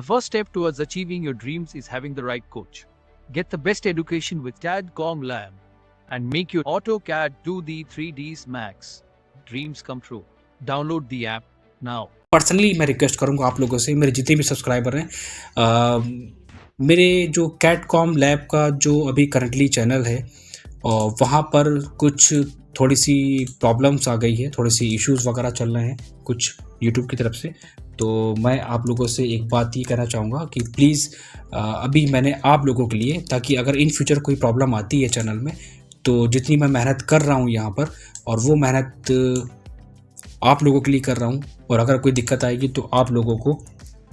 first step towards achieving your dreams is having the right coach. Get the best education with CAD-COM Lab and make your AutoCAD do the 3Ds Max. Dreams come true. Download the app now. Personally मैं request करूंगा आप लोगों से, मेरे जितने भी subscriber हैं, मेरे जो CAD-COM लैब का जो अभी करंटली चैनल है वहाँ पर कुछ थोड़ी सी प्रॉब्लम्स आ गई है, थोड़े सी इश्यूज़ वगैरह चल रहे हैं कुछ यूट्यूब की तरफ से। तो मैं आप लोगों से एक बात ये कहना चाहूँगा कि प्लीज़ अभी मैंने आप लोगों के लिए, ताकि अगर इन फ्यूचर कोई प्रॉब्लम आती है चैनल में, तो जितनी मैं मेहनत कर रहा हूँ यहाँ पर, और वो मेहनत आप लोगों के लिए कर रहा हूँ, और अगर कोई दिक्कत आएगी तो आप लोगों को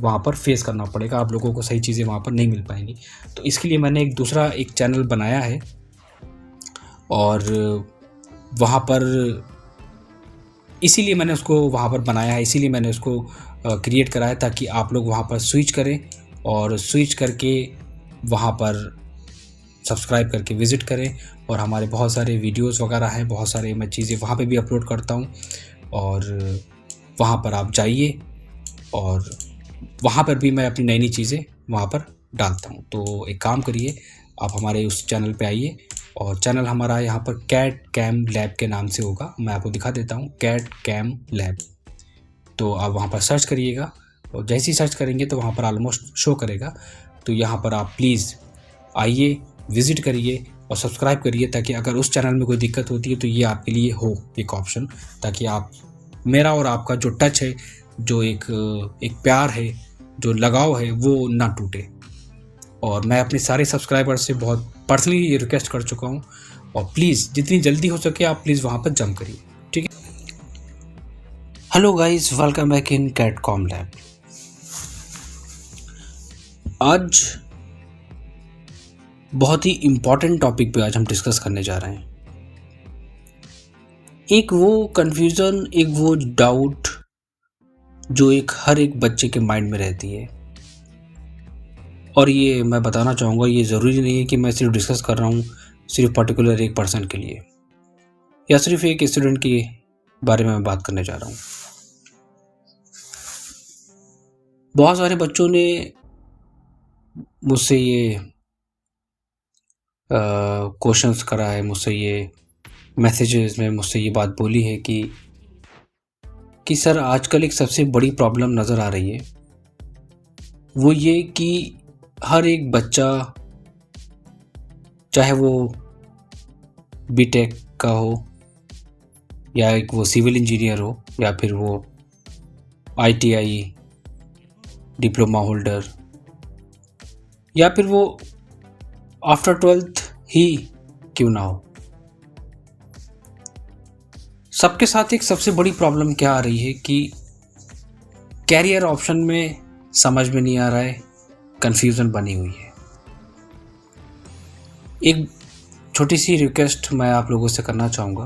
वहाँ पर फेस करना पड़ेगा, आप लोगों को सही चीज़ें वहाँ पर नहीं मिल पाएंगी। तो इसके लिए मैंने एक दूसरा चैनल बनाया है, और वहाँ पर इसीलिए मैंने उसको वहाँ पर बनाया है, इसीलिए मैंने उसको क्रिएट करा है, ताकि आप लोग वहाँ पर स्विच करें और स्विच करके वहाँ पर सब्सक्राइब करके विज़िट करें। और हमारे बहुत सारे वीडियोस वगैरह हैं, बहुत सारे मैं चीज़ें वहाँ पे भी अपलोड करता हूँ, और वहाँ पर आप जाइए, और वहाँ पर भी मैं अपनी नई नई चीज़ें वहाँ पर डालता हूँ। तो एक काम करिए, आप हमारे उस चैनल पे आइए, और चैनल हमारा यहाँ पर CAD-CAM लैब के नाम से होगा, मैं आपको दिखा देता हूँ, CAD-CAM लैब। तो आप वहाँ पर सर्च करिएगा, और जैसे ही सर्च करेंगे तो वहाँ पर ऑलमोस्ट शो करेगा। तो यहाँ पर आप प्लीज़ आइए, विज़िट करिए और सब्सक्राइब करिए, ताकि अगर उस चैनल में कोई दिक्कत होती है तो ये आपके लिए हो एक ऑप्शन, ताकि आप, मेरा और आपका जो टच है, जो एक प्यार है, जो लगाव है, वो ना टूटे। और मैं अपने सारे सब्सक्राइबर से बहुत पर्सनली ये रिक्वेस्ट कर चुका हूँ, और प्लीज़ जितनी जल्दी हो सके आप प्लीज़ वहाँ पर जंप करिए, ठीक है। Hello guys, welcome back in CAD-COM lab. आज बहुत ही इम्पॉर्टेंट टॉपिक पे आज हम डिस्कस करने जा रहे हैं। एक वो कन्फ्यूज़न, एक वो डाउट जो हर एक बच्चे के माइंड में रहती है, और ये मैं बताना चाहूँगा, ये ज़रूरी नहीं है कि मैं सिर्फ डिस्कस कर रहा हूँ सिर्फ पर्टिकुलर एक पर्सन के लिए, या सिर्फ एक स्टूडेंट के बारे में मैं बात करने जा रहा हूँ। बहुत सारे बच्चों ने मुझसे ये क्वेश्चंस करा है, मुझसे ये मैसेजेस में मुझसे ये बात बोली है कि सर आजकल एक सबसे बड़ी प्रॉब्लम नज़र आ रही है, वो ये कि हर एक बच्चा, चाहे वो बीटेक का हो, या एक वो सिविल इंजीनियर हो, या फिर वो ITI डिप्लोमा होल्डर, या फिर वो आफ्टर 12th ही क्यों ना हो, सबके साथ एक सबसे बड़ी प्रॉब्लम क्या आ रही है कि कैरियर ऑप्शन में समझ में नहीं आ रहा है, कन्फ्यूज़न बनी हुई है। एक छोटी सी रिक्वेस्ट मैं आप लोगों से करना चाहूँगा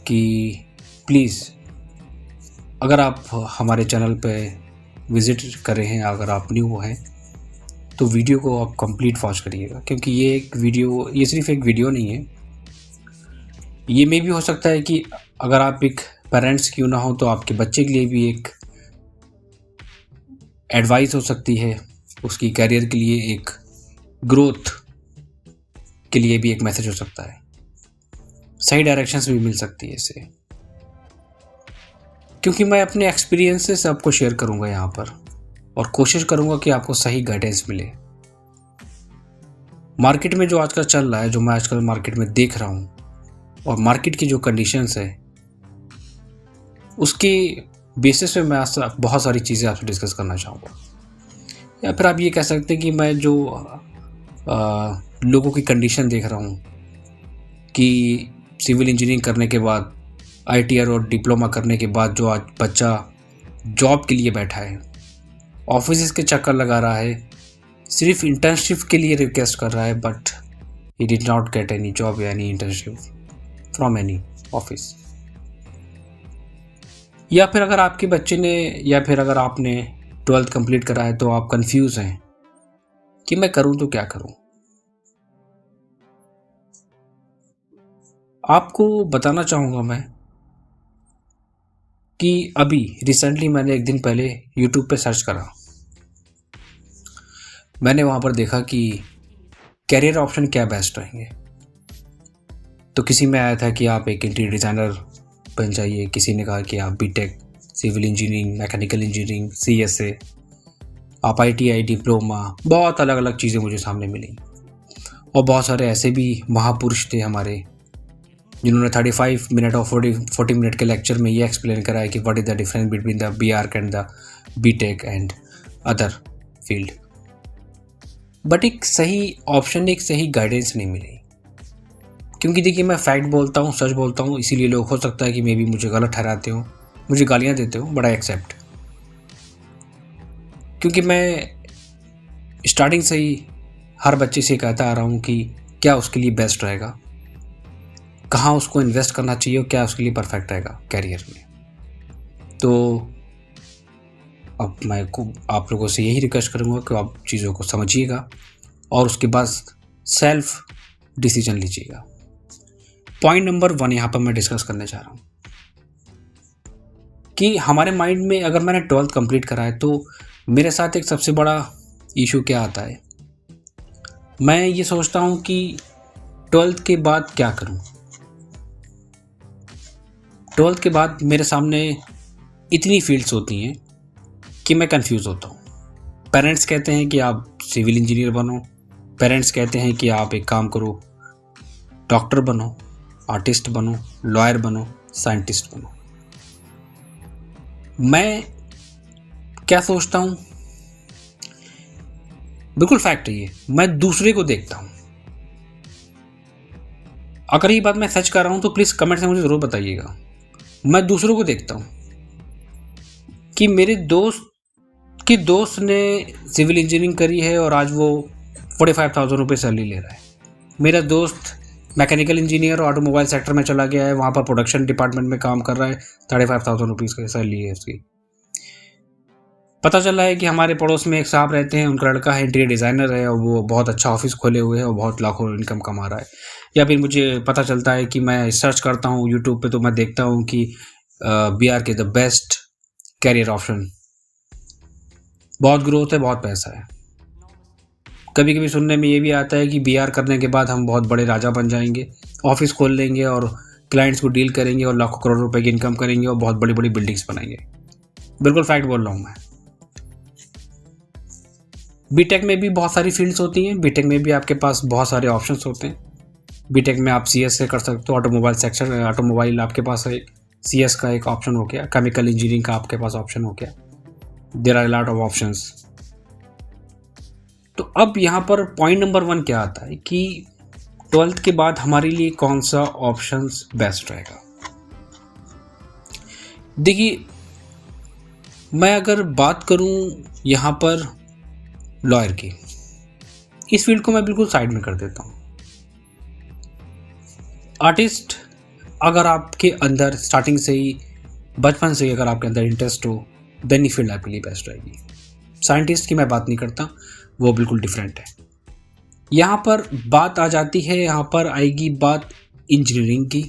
कि प्लीज़, अगर आप हमारे चैनल पे विज़िट करे हैं, अगर आप न्यू हैं, तो वीडियो को आप कंप्लीट वॉच करिएगा, क्योंकि ये सिर्फ एक वीडियो नहीं है। ये में भी हो सकता है कि अगर आप एक पेरेंट्स क्यों ना हो, तो आपके बच्चे के लिए भी एक एडवाइस हो सकती है, उसकी कैरियर के लिए, एक ग्रोथ के लिए भी एक मैसेज हो सकता है, सही डायरेक्शंस भी मिल सकती है इससे। क्योंकि मैं अपने एक्सपीरियंसेस आपको शेयर करूंगा यहाँ पर, और कोशिश करूंगा कि आपको सही गाइडेंस मिले। मार्केट में जो आजकल चल रहा है, जो मैं आजकल मार्केट में देख रहा हूँ, और मार्केट की जो कंडीशंस है, उसके बेसिस पे मैं आज बहुत सारी चीज़ें आपसे डिस्कस करना चाहूँगा। या फिर आप ये कह सकते हैं कि मैं जो लोगों की कंडीशन देख रहा हूँ कि सिविल इंजीनियरिंग करने के बाद, ITI और डिप्लोमा करने के बाद जो आज बच्चा जॉब के लिए बैठा है, ऑफिस के चक्कर लगा रहा है, सिर्फ इंटर्नशिप के लिए रिक्वेस्ट कर रहा है, but he did not get any job या any internship from any office. या फिर अगर आपके बच्चे ने, या फिर अगर आपने 12th कंप्लीट करा है, तो आप कंफ्यूज हैं कि मैं करूं तो क्या करूं। आपको बताना चाहूँगा मैं कि अभी रिसेंटली मैंने एक दिन पहले यूट्यूब पे सर्च करा, मैंने वहाँ पर देखा कि कैरियर ऑप्शन क्या बेस्ट रहेंगे। तो किसी में आया था कि आप एक इंटीरियर डिज़ाइनर बन जाइए, किसी ने कहा कि आप BTech, civil engineering, mechanical engineering, CSA, आप आईटीआई डिप्लोमा, बहुत अलग अलग चीज़ें मुझे सामने मिली। और बहुत सारे ऐसे भी महापुरुष थे हमारे जिन्होंने 35 मिनट और 40 मिनट के लेक्चर में ये एक्सप्लेन कराया कि what is the difference between the BArch and the BTech and other field. But एक सही ऑप्शन, एक सही गाइडेंस नहीं मिली। क्योंकि देखिए, मैं फैक्ट बोलता हूँ, सच बोलता हूँ, इसीलिए लोग हो सकता है कि मे बी मुझे गलत ठहराते हो, मुझे गालियाँ देते हो, बट आई एक्सेप्ट। क्योंकि मैं स्टार्टिंग से ही हर बच्चे से कहता आ रहा हूँ कि क्या उसके लिए बेस्ट रहेगा, कहाँ उसको इन्वेस्ट करना चाहिए और क्या उसके लिए परफेक्ट रहेगा कैरियर में। तो अब मैं आप लोगों से यही रिक्वेस्ट करूँगा कि आप चीज़ों को समझिएगा और उसके बाद सेल्फ डिसीजन लीजिएगा। पॉइंट नंबर 1 यहाँ पर मैं डिस्कस करने जा रहा हूँ कि हमारे माइंड में, अगर मैंने 12th कंप्लीट करा है तो मेरे साथ एक सबसे बड़ा इशू क्या आता है, मैं ये सोचता हूँ कि 12th के बाद क्या करूँ। 12th के बाद मेरे सामने इतनी फील्ड्स होती हैं कि मैं कंफ्यूज होता हूँ। पेरेंट्स कहते हैं कि आप सिविल इंजीनियर बनो, पेरेंट्स कहते हैं कि आप एक काम करो, डॉक्टर बनो, आर्टिस्ट बनो, लॉयर बनो, साइंटिस्ट बनो। मैं क्या सोचता हूँ, बिल्कुल फैक्ट है ये, मैं दूसरे को देखता हूँ। अगर ये बात मैं सच कर रहा हूँ तो प्लीज़ कमेंट से मुझे ज़रूर बताइएगा। मैं दूसरों को देखता हूँ कि मेरे दोस्त ने सिविल इंजीनियरिंग करी है और आज वो 45,000 रुपये सैलरी ले रहा है। मेरा दोस्त मैकेनिकल इंजीनियर और ऑटोमोबाइल सेक्टर में चला गया है, वहाँ पर प्रोडक्शन डिपार्टमेंट में काम कर रहा है, 35,000 रुपीज़ का सैलरी है उसकी। पता चला है कि हमारे पड़ोस में एक साहब रहते हैं, उनका लड़का है इंटीरियर डिज़ाइनर है और वो बहुत अच्छा ऑफिस खोले हुए है और बहुत लाखों इनकम कमा रहा है। या फिर मुझे पता चलता है कि मैं सर्च करता हूँ यूट्यूब पे, तो मैं देखता हूँ कि BArch के द बेस्ट कैरियर ऑप्शन, बहुत ग्रोथ है, बहुत पैसा है। कभी कभी सुनने में ये भी आता है कि BArch करने के बाद हम बहुत बड़े राजा बन जाएंगे, ऑफिस खोल लेंगे और क्लाइंट्स को डील करेंगे और लाखों करोड़ रुपए की इनकम करेंगे और बहुत बड़ी बड़ी बिल्डिंग्स बनाएंगे। बिल्कुल फैक्ट बोल रहा हूँ मैं। बीटेक में भी बहुत सारी फील्ड्स होती हैं, बीटेक में भी आपके पास बहुत सारे ऑप्शंस होते हैं। बीटेक में आप CS से कर सकते हो, ऑटोमोबाइल सेक्शन, ऑटोमोबाइल आपके पास है, CS का एक ऑप्शन हो गया, केमिकल इंजीनियरिंग का आपके पास ऑप्शन हो गया। There are lot of options. तो अब यहाँ पर पॉइंट नंबर 1 क्या आता है कि 12th के बाद हमारे लिए कौन सा ऑप्शंस बेस्ट रहेगा। देखिए, मैं अगर बात करूँ यहाँ पर लॉयर की, इस फील्ड को मैं बिल्कुल साइड में कर देता हूँ। आर्टिस्ट, अगर आपके अंदर स्टार्टिंग से ही, बचपन से ही अगर आपके अंदर इंटरेस्ट हो, देन ये फील्ड आपके लिए बेस्ट रहेगी। साइंटिस्ट की मैं बात नहीं करता, वो बिल्कुल डिफरेंट है। यहाँ पर बात आ जाती है, यहाँ पर आएगी बात इंजीनियरिंग की,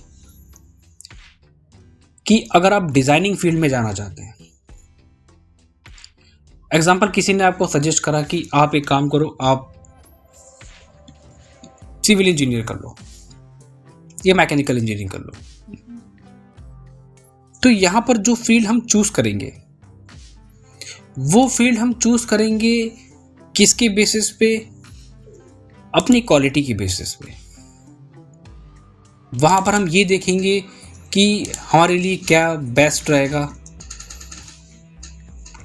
कि अगर आप डिज़ाइनिंग फील्ड में जाना चाहते हैं, एग्जाम्पल किसी ने आपको सजेस्ट करा कि आप एक काम करो, आप सिविल इंजीनियर कर लो या मैकेनिकल इंजीनियरिंग कर लो, तो यहां पर जो फील्ड हम चूज करेंगे, वो फील्ड हम चूज करेंगे किसके बेसिस पे? अपनी क्वालिटी की बेसिस पे। वहां पर हम ये देखेंगे कि हमारे लिए क्या बेस्ट रहेगा,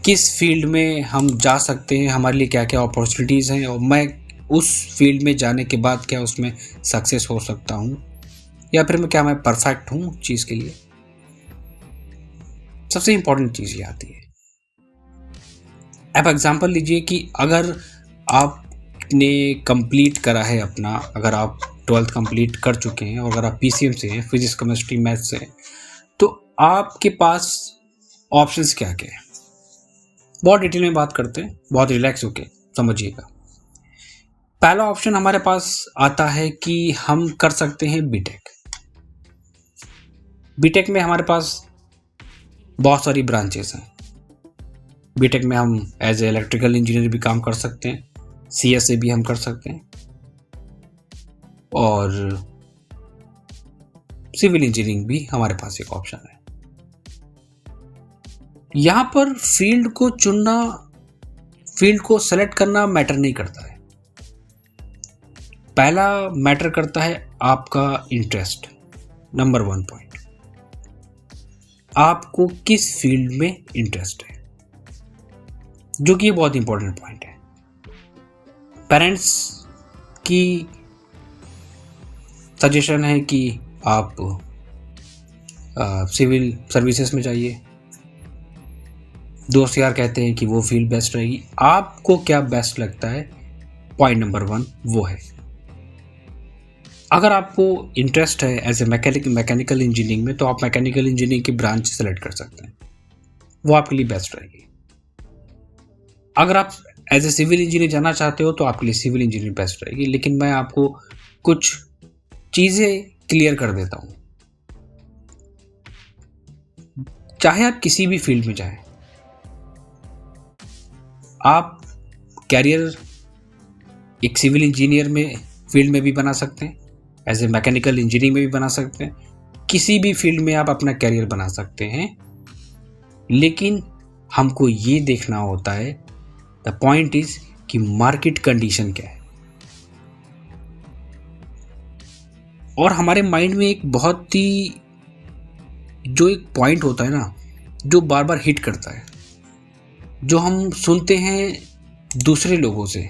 किस फील्ड में हम जा सकते हैं, हमारे लिए क्या क्या अपॉर्चुनिटीज़ हैं, और मैं उस फील्ड में जाने के बाद क्या उसमें सक्सेस हो सकता हूँ, या फिर क्या मैं परफेक्ट हूँ चीज़ के लिए। सबसे इम्पोर्टेंट चीज़ ये आती है। आप एग्जांपल लीजिए कि अगर आपने कंप्लीट करा है अपना, अगर आप 12th कंप्लीट कर चुके हैं और अगर आप PCM से हैं, फिजिक्स केमिस्ट्री मैथ्स से, तो आपके पास ऑप्शंस क्या क्या हैं। बहुत डिटेल में बात करते हैं, बहुत रिलैक्स होके समझिएगा। पहला ऑप्शन हमारे पास आता है कि हम कर सकते हैं बीटेक। बीटेक में हमारे पास बहुत सारी ब्रांचेस हैं। बीटेक में हम एज ए इलेक्ट्रिकल इंजीनियर भी काम कर सकते हैं, CS से भी हम कर सकते हैं, और सिविल इंजीनियरिंग भी हमारे पास एक ऑप्शन है। यहां पर फील्ड को चुनना, फील्ड को सेलेक्ट करना मैटर नहीं करता है। पहला मैटर करता है आपका इंटरेस्ट। नंबर 1 पॉइंट, आपको किस फील्ड में इंटरेस्ट है, जो कि बहुत इंपॉर्टेंट पॉइंट है। पेरेंट्स की सजेशन है कि आप सिविल सर्विसेज में जाइए, दोस्त यार कहते हैं कि वो फील्ड बेस्ट रहेगी। आपको क्या बेस्ट लगता है, पॉइंट नंबर 1 वो है। अगर आपको इंटरेस्ट है एज ए मैकेनिकल इंजीनियरिंग में, तो आप मैकेनिकल इंजीनियरिंग की ब्रांच सेलेक्ट कर सकते हैं, वो आपके लिए बेस्ट रहेगी। अगर आप एज ए सिविल इंजीनियर जाना चाहते हो तो आपके लिए सिविल इंजीनियरिंग बेस्ट रहेगी। लेकिन मैं आपको कुछ चीज़ें क्लियर कर देता हूँ। चाहे आप किसी भी फील्ड में जाएं, आप कैरियर एक सिविल इंजीनियर में फील्ड में भी बना सकते हैं, एज ए मैकेनिकल इंजीनियरिंग में भी बना सकते हैं, किसी भी फील्ड में आप अपना कैरियर बना सकते हैं। लेकिन हमको ये देखना होता है, द पॉइंट इज कि मार्केट कंडीशन क्या है। और हमारे माइंड में एक बहुत ही जो एक पॉइंट होता है ना, जो बार बार हिट करता है, जो हम सुनते हैं दूसरे लोगों से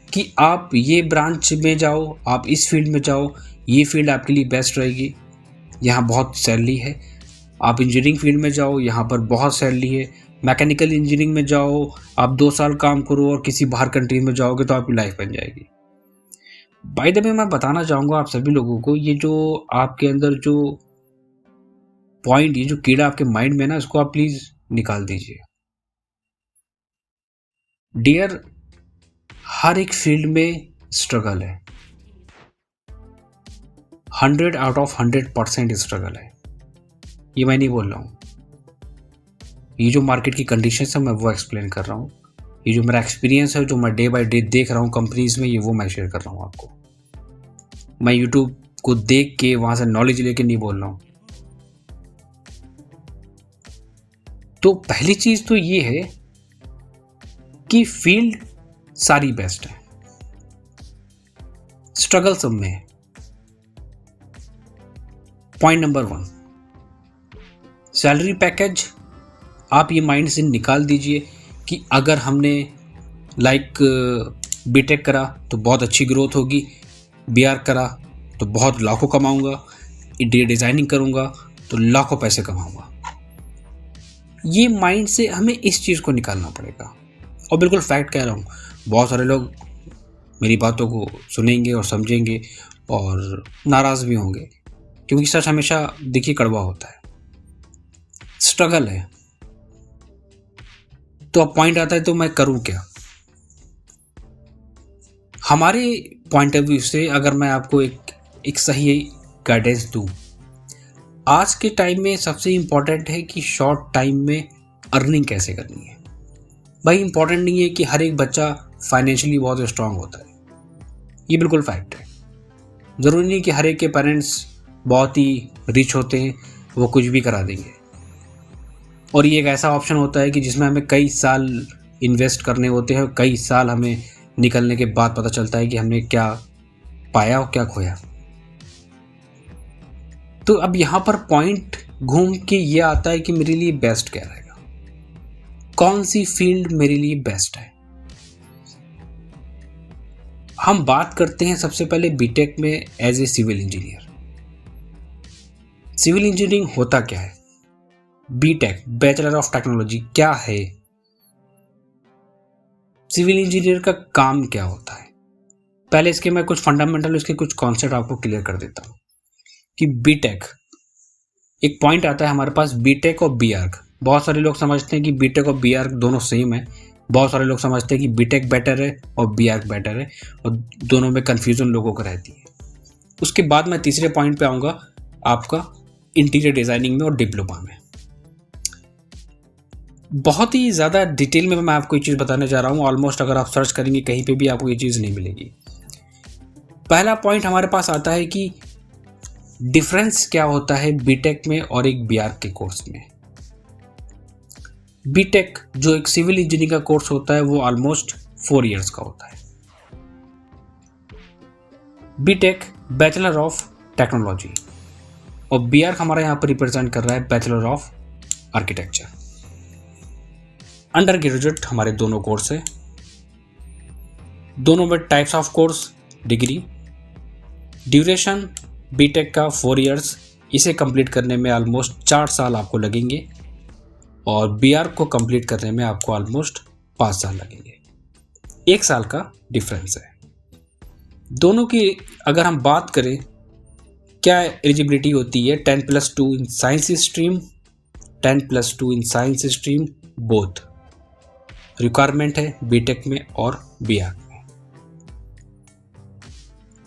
कि आप ये ब्रांच में जाओ, आप इस फील्ड में जाओ, ये फील्ड आपके लिए बेस्ट रहेगी, यहाँ बहुत सैलरी है। आप इंजीनियरिंग फील्ड में जाओ, यहाँ पर बहुत सैलरी है। मैकेनिकल इंजीनियरिंग में जाओ, आप 2 साल काम करो और किसी बाहर कंट्री में जाओगे तो आपकी लाइफ बन जाएगी। बाय द वे मैं बताना चाहूँगा आप सभी लोगों को, ये जो आपके अंदर जो पॉइंट, ये जो कीड़ा आपके माइंड में ना, इसको आप प्लीज़ निकाल दीजिए। डियर, हर एक फील्ड में स्ट्रगल है, 100 आउट ऑफ 100% स्ट्रगल है। ये मैं नहीं बोल रहा हूँ, ये जो मार्केट की कंडीशंस है मैं वो एक्सप्लेन कर रहा हूँ। ये जो मेरा एक्सपीरियंस है, जो मैं डे बाय डे देख रहा हूँ कंपनीज में, ये वो मैं शेयर कर रहा हूँ आपको। मैं यूट्यूब को देख के वहाँ से नॉलेज लेके नहीं बोल रहा हूँ। तो पहली चीज़ तो ये है कि फील्ड सारी बेस्ट है, स्ट्रगल सब में है। Point number 1, salary package. आप ये माइंड से निकाल दीजिए कि अगर हमने बीटेक करा तो बहुत अच्छी ग्रोथ होगी, बीआर करा तो बहुत लाखों कमाऊंगा, डिज़ाइनिंग करूंगा तो लाखों पैसे कमाऊंगा। ये माइंड से हमें इस चीज़ को निकालना पड़ेगा। और बिल्कुल फैक्ट कह रहा हूँ, बहुत सारे लोग मेरी बातों को सुनेंगे और समझेंगे और नाराज़ भी होंगे, क्योंकि सच हमेशा देखिए कड़वा होता है, स्ट्रगल है। तो अब पॉइंट आता है, तो मैं करूं क्या? हमारे पॉइंट ऑफ व्यू से अगर मैं आपको एक सही गाइडेंस दूं, आज के टाइम में सबसे इम्पॉर्टेंट है कि शॉर्ट टाइम में अर्निंग कैसे करनी है। भाई इम्पॉर्टेंट नहीं है कि हर एक बच्चा फाइनेंशियली बहुत स्ट्रांग होता है, ये बिल्कुल फैक्ट है। ज़रूरी नहीं कि हर एक के पेरेंट्स बहुत ही रिच होते हैं, वो कुछ भी करा देंगे। और ये एक ऐसा ऑप्शन होता है कि जिसमें हमें कई साल इन्वेस्ट करने होते हैं, कई साल हमें निकलने के बाद पता चलता है कि हमने क्या पाया और क्या खोया। तो अब यहाँ पर पॉइंट घूम के ये आता है कि मेरे लिए बेस्ट क्या रहेगा, कौन सी फील्ड मेरे लिए बेस्ट है। हम बात करते हैं सबसे पहले बीटेक में as a civil engineer. Civil engineering होता क्या है? बीटेक, बैचलर ऑफ टेक्नोलॉजी, क्या है? सिविल इंजीनियर का काम क्या होता है? पहले इसके मैं कुछ फंडामेंटल, इसके कुछ कॉन्सेप्ट आपको क्लियर कर देता हूँ कि बीटेक, एक पॉइंट आता है हमारे पास बीटेक और बीआर्क। बहुत सारे लोग समझते हैं कि बीटेक और बीआर्क दोनों सेम है, बहुत सारे लोग समझते हैं कि बीटेक बेटर है और बीआर्क बेटर है, और दोनों में कन्फ्यूजन लोगों को रहती है। उसके बाद मैं तीसरे पॉइंट पे आऊँगा, आपका इंटीरियर डिज़ाइनिंग में और डिप्लोमा में। बहुत ही ज़्यादा डिटेल में मैं आपको ये चीज़ बताने जा रहा हूँ। ऑलमोस्ट अगर आप सर्च करेंगे कहीं पे भी आपको ये चीज़ नहीं मिलेगी। पहला पॉइंट हमारे पास आता है कि डिफरेंस क्या होता है बीटेक में और एक बीआर्क के कोर्स में। बीटेक जो एक सिविल इंजीनियरिंग का कोर्स होता है वो ऑलमोस्ट 4 इयर्स का होता है। बीटेक बैचलर ऑफ टेक्नोलॉजी और बीआर्क हमारा यहाँ पर रिप्रेजेंट कर रहा है bachelor of architecture. Undergraduate हमारे दोनों कोर्स है। दोनों में types of course degree. Duration BTech का 4 इयर्स, इसे कंप्लीट करने में ऑलमोस्ट 4 साल आपको लगेंगे और बीआर्क को कंप्लीट करने में आपको ऑलमोस्ट 5 साल लगेंगे। 1 साल का डिफरेंस है दोनों की। अगर हम बात करें क्या एलिजिबिलिटी होती है, 10+2 in science stream, 10+2 in science stream both requirement है बीटेक में और बीआर्क में।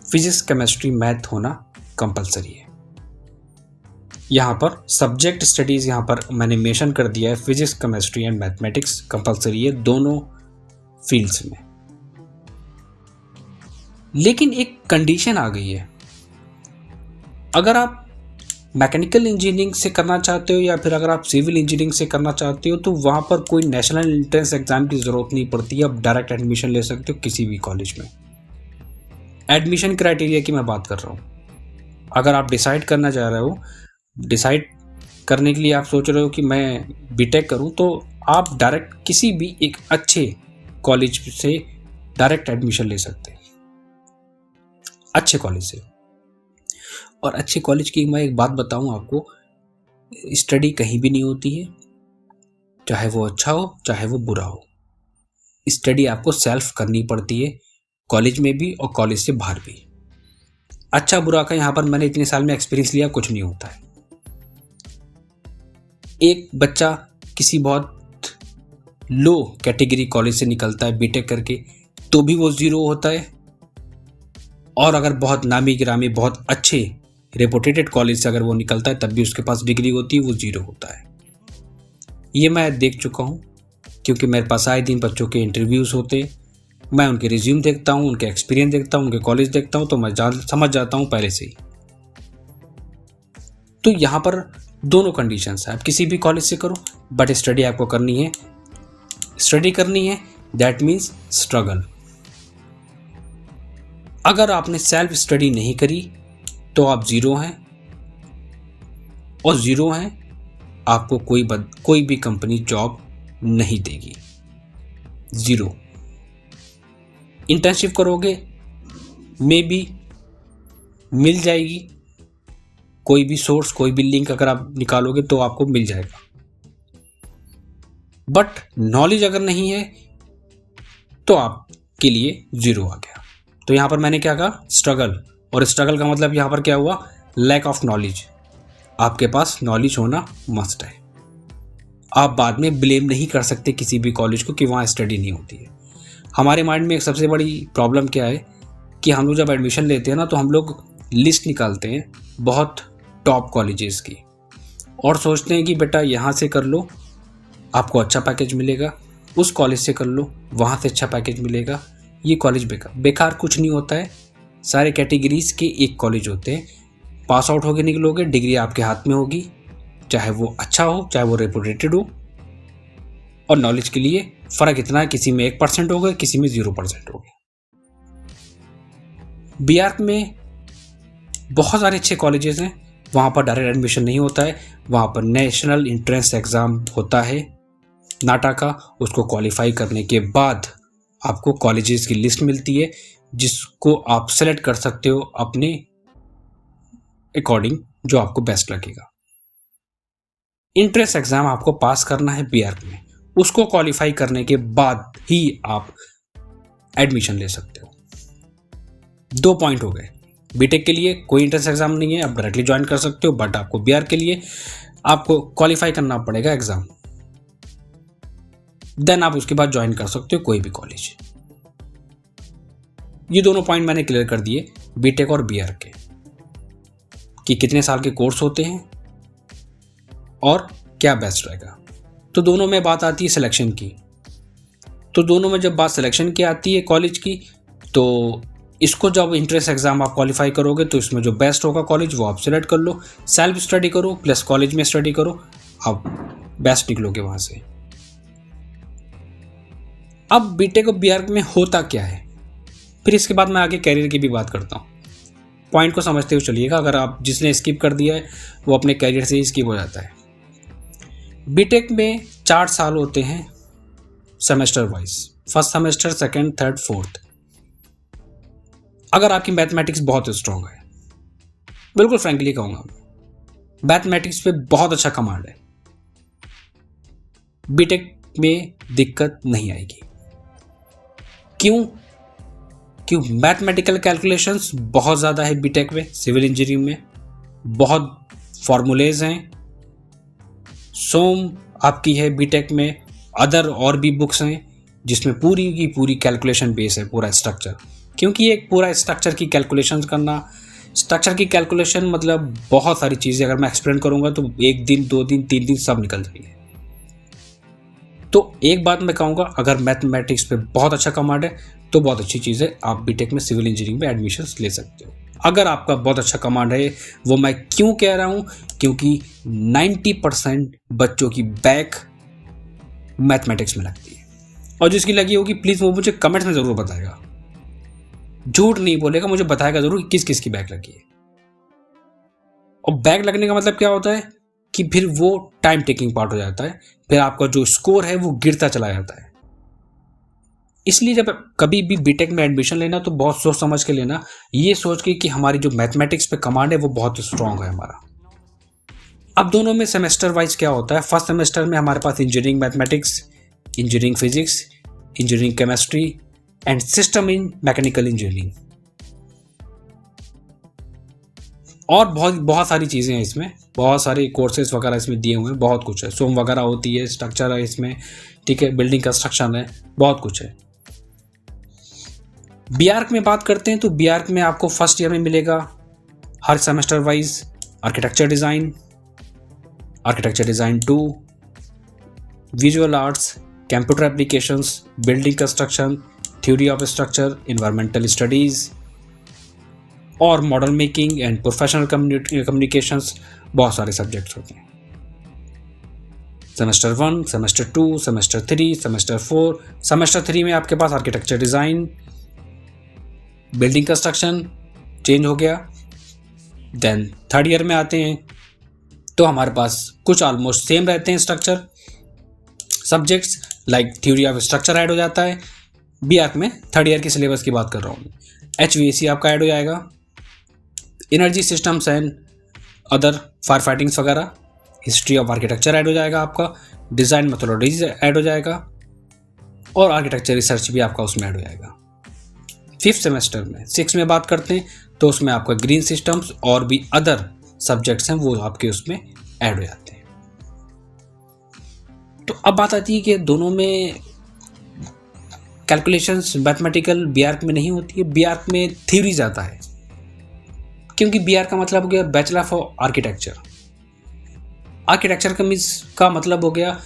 फिजिक्स केमिस्ट्री मैथ होना कंपलसरी है। यहाँ पर सब्जेक्ट स्टडीज़ यहाँ पर मैंने मेंशन कर दिया है, physics chemistry and mathematics compulsory है दोनों फील्ड्स में। लेकिन एक कंडीशन आ गई है, अगर आप मैकेनिकल इंजीनियरिंग से करना चाहते हो या फिर अगर आप सिविल इंजीनियरिंग से करना चाहते हो तो वहाँ पर कोई नेशनल एंट्रेंस एग्जाम की ज़रूरत नहीं पड़ती है। आप डायरेक्ट एडमिशन ले सकते हो किसी भी कॉलेज में। एडमिशन क्राइटेरिया की मैं बात कर रहा हूँ। अगर आप डिसाइड करना चाह रहे हो, डिसाइड करने के लिए आप सोच रहे हो कि मैं बीटेक करूँ, तो आप डायरेक्ट किसी भी एक अच्छे कॉलेज से डायरेक्ट एडमिशन ले सकते हैं, अच्छे कॉलेज से। और अच्छे कॉलेज की मैं एक बात बताऊं आपको, स्टडी कहीं भी नहीं होती है, चाहे वो अच्छा हो चाहे वो बुरा हो। स्टडी आपको सेल्फ करनी पड़ती है, कॉलेज में भी और कॉलेज से बाहर भी। अच्छा बुरा का यहाँ पर मैंने इतने साल में एक्सपीरियंस लिया, कुछ नहीं होता है। एक बच्चा किसी बहुत लो कैटेगरी कॉलेज से निकलता है बीटेक करके तो भी वो 0 होता है, और अगर बहुत नामी गिरामी बहुत अच्छे रेपुटेटेड कॉलेज से अगर वो निकलता है तब भी उसके पास डिग्री होती है, वो 0 होता है। ये मैं देख चुका हूँ क्योंकि मेरे पास आए दिन बच्चों के इंटरव्यूज़ होते, मैं उनके रिज्यूम देखता हूँ, उनके एक्सपीरियंस देखता हूँ, उनके कॉलेज देखता हूँ, तो मैं समझ जाता हूँ पहले से ही। तो यहाँ पर दोनों कंडीशंस है, आप किसी भी कॉलेज से करो बट स्टडी आपको करनी है। स्टडी करनी है दैट मीन्स स्ट्रगल। अगर आपने सेल्फ स्टडी नहीं करी तो आप 0 हैं, और 0 हैं आपको कोई भी कंपनी जॉब नहीं देगी। 0 इंटर्नशिप करोगे मे बी मिल जाएगी, कोई भी सोर्स कोई भी लिंक अगर आप निकालोगे तो आपको मिल जाएगा, बट नॉलेज अगर नहीं है तो आपके लिए 0 आ गया। तो यहाँ पर मैंने क्या कहा, स्ट्रगल, और स्ट्रगल का मतलब यहाँ पर क्या हुआ, लैक ऑफ नॉलेज। आपके पास नॉलेज होना मस्ट है। आप बाद में ब्लेम नहीं कर सकते किसी भी कॉलेज को कि वहाँ स्टडी नहीं होती है। हमारे माइंड में एक सबसे बड़ी प्रॉब्लम क्या है कि हम लोग जब एडमिशन लेते हैं ना तो हम लोग लिस्ट निकालते हैं बहुत टॉप कॉलेजेस की और सोचते हैं कि बेटा यहाँ से कर लो आपको अच्छा पैकेज मिलेगा, उस कॉलेज से कर लो वहाँ से अच्छा पैकेज मिलेगा। ये कॉलेज बेकार कुछ नहीं होता है। सारे कैटेगरीज के एक कॉलेज होते हैं, पास आउट होके निकलोगे, डिग्री आपके हाथ में होगी, चाहे वो अच्छा हो चाहे वो रेपुटेटेड हो। और नॉलेज के लिए फ़र्क इतना है, किसी में 1% होगा किसी में 0% होगा। बीआर्क में बहुत सारे अच्छे कॉलेजेस हैं, वहाँ पर डायरेक्ट एडमिशन नहीं होता है, वहाँ पर नेशनल एंट्रेंस एग्ज़ाम होता है नाटा का। उसको क्वालिफाई करने के बाद आपको कॉलेजेस की लिस्ट मिलती है जिसको आप सेलेक्ट कर सकते हो अपने अकॉर्डिंग जो आपको बेस्ट लगेगा। एंट्रेंस एग्ज़ाम आपको पास करना है बीआर्क में, उसको क्वालिफाई करने के बाद ही आप एडमिशन ले सकते हो। 2 पॉइंट हो गए। बीटेक के लिए कोई एंट्रेंस एग्ज़ाम नहीं है, आप डायरेक्टली ज्वाइन कर सकते हो, बट आपको बीआर्क के लिए आपको क्वालिफाई करना पड़ेगा एग्ज़ाम, देन आप उसके बाद ज्वाइन कर सकते हो कोई भी कॉलेज। ये दोनों पॉइंट मैंने क्लियर कर दिए बीटेक और बीआर्क के, कि कितने साल के कोर्स होते हैं और क्या बेस्ट रहेगा। तो दोनों में बात आती है सिलेक्शन की। तो दोनों में जब बात सिलेक्शन की आती है कॉलेज की, तो इसको जब इंट्रेंस एग्ज़ाम आप क्वालिफाई करोगे तो इसमें जो बेस्ट होगा कॉलेज वो आप सिलेक्ट कर लो। सेल्फ स्टडी करो प्लस कॉलेज में स्टडी करो, आप बेस्ट निकलोगे वहाँ से। अब बीटेक और बीआर्क में होता क्या है, फिर इसके बाद मैं आगे कैरियर की भी बात करता हूँ। पॉइंट को समझते हुए चलिएगा, अगर आप जिसने स्किप कर दिया है वो अपने कैरियर से ही स्किप हो जाता है। बीटेक में 4 साल होते हैं semester wise, first semester, second, third, fourth. अगर आपकी मैथमेटिक्स बहुत स्ट्रांग है, बिल्कुल फ्रैंकली कहूँगा, मैथमेटिक्स पे बहुत अच्छा कमांड है, बीटेक में दिक्कत नहीं आएगी। क्यों? मैथमेटिकल कैलकुलेशंस बहुत ज़्यादा है बीटेक में, सिविल इंजीनियरिंग में बहुत फॉर्मूलेज हैं। सोम आपकी है बीटेक में, अदर और भी बुक्स हैं जिसमें पूरी की पूरी कैलकुलेशन बेस है, पूरा स्ट्रक्चर। क्योंकि एक पूरा स्ट्रक्चर की कैलकुलेशन करना, स्ट्रक्चर की कैलकुलेशन मतलब बहुत सारी चीज़ें, अगर मैं एक्सप्लेन करूँगा तो 1 दिन 2 दिन 3 दिन सब निकल जाएंगे। तो एक बात मैं कहूँगा, अगर मैथमेटिक्स पे बहुत अच्छा कमांड है तो बहुत अच्छी चीज़ है, आप बीटेक में सिविल इंजीनियरिंग में एडमिशन ले सकते हो। अगर आपका बहुत अच्छा कमांड है, वो मैं क्यों कह रहा हूँ, क्योंकि 90% बच्चों की बैक मैथमेटिक्स में लगती है, और जिसकी लगी होगी प्लीज़ वो मुझे कमेंट्स में ज़रूर बताएगा, झूठ नहीं बोलेगा, मुझे बताएगा ज़रूर कि किस किस की बैक लगी है। और बैक लगने का मतलब क्या होता है कि फिर वो टाइम टेकिंग पार्ट हो जाता है, फिर आपका जो स्कोर है वो गिरता चला जाता है। इसलिए जब कभी भी बीटेक में एडमिशन लेना तो बहुत सोच समझ के लेना, ये सोच के कि हमारी जो मैथमेटिक्स पे कमांड है वो बहुत स्ट्रांग है हमारा। अब दोनों में सेमेस्टर वाइज क्या होता है, फर्स्ट सेमेस्टर में हमारे पास engineering mathematics, engineering physics, engineering chemistry and system in mechanical engineering, और बहुत सारी चीज़ें हैं इसमें, बहुत सारे कोर्सेज वगैरह इसमें दिए हुए हैं, बहुत कुछ है, सोम वगैरह होती है, स्ट्रक्चर है इसमें, ठीक है, बिल्डिंग कंस्ट्रक्शन है, बहुत कुछ है। बीआर्क में बात करते हैं तो बीआर्क में आपको फर्स्ट ईयर में मिलेगा हर semester wise architecture design 2, visual arts, computer applications, building construction, theory of structure, environmental studies और model making and professional communications, बहुत सारे सब्जेक्ट्स होते हैं। Semester 1, semester 2, semester 3, semester 4। Semester 3 में आपके पास architecture design, building construction change हो गया। देन थर्ड ईयर में आते हैं तो हमारे पास कुछ ऑलमोस्ट सेम रहते हैं structure subjects, like theory of structure add हो जाता है। बीआर्क में थर्ड ईयर की सिलेबस की बात कर रहा हूँ, HVAC आपका ऐड हो जाएगा, energy systems and other fire fightings वगैरह, हिस्ट्री ऑफ आर्किटेक्चर ऐड हो जाएगा आपका, डिज़ाइन मेथोडोलॉजीज ऐड हो जाएगा, और आर्किटेक्चर रिसर्च भी आपका उसमें ऐड हो जाएगा। फिफ्थ सेमेस्टर में 6 में बात करते हैं तो उसमें आपका ग्रीन सिस्टम्स और भी अदर सब्जेक्ट्स हैं वो आपके उसमें ऐड हो जाते हैं। तो अब बात आती है कि दोनों में कैलकुलेशंस मैथमेटिकल बीआर्क में नहीं होती है, बीआर्क में थ्योरी ज़्यादा है, क्योंकि बीआर्क का मतलब हो गया बैचलर ऑफ आर्किटेक्चर। आर्किटेक्चर का मतलब हो गया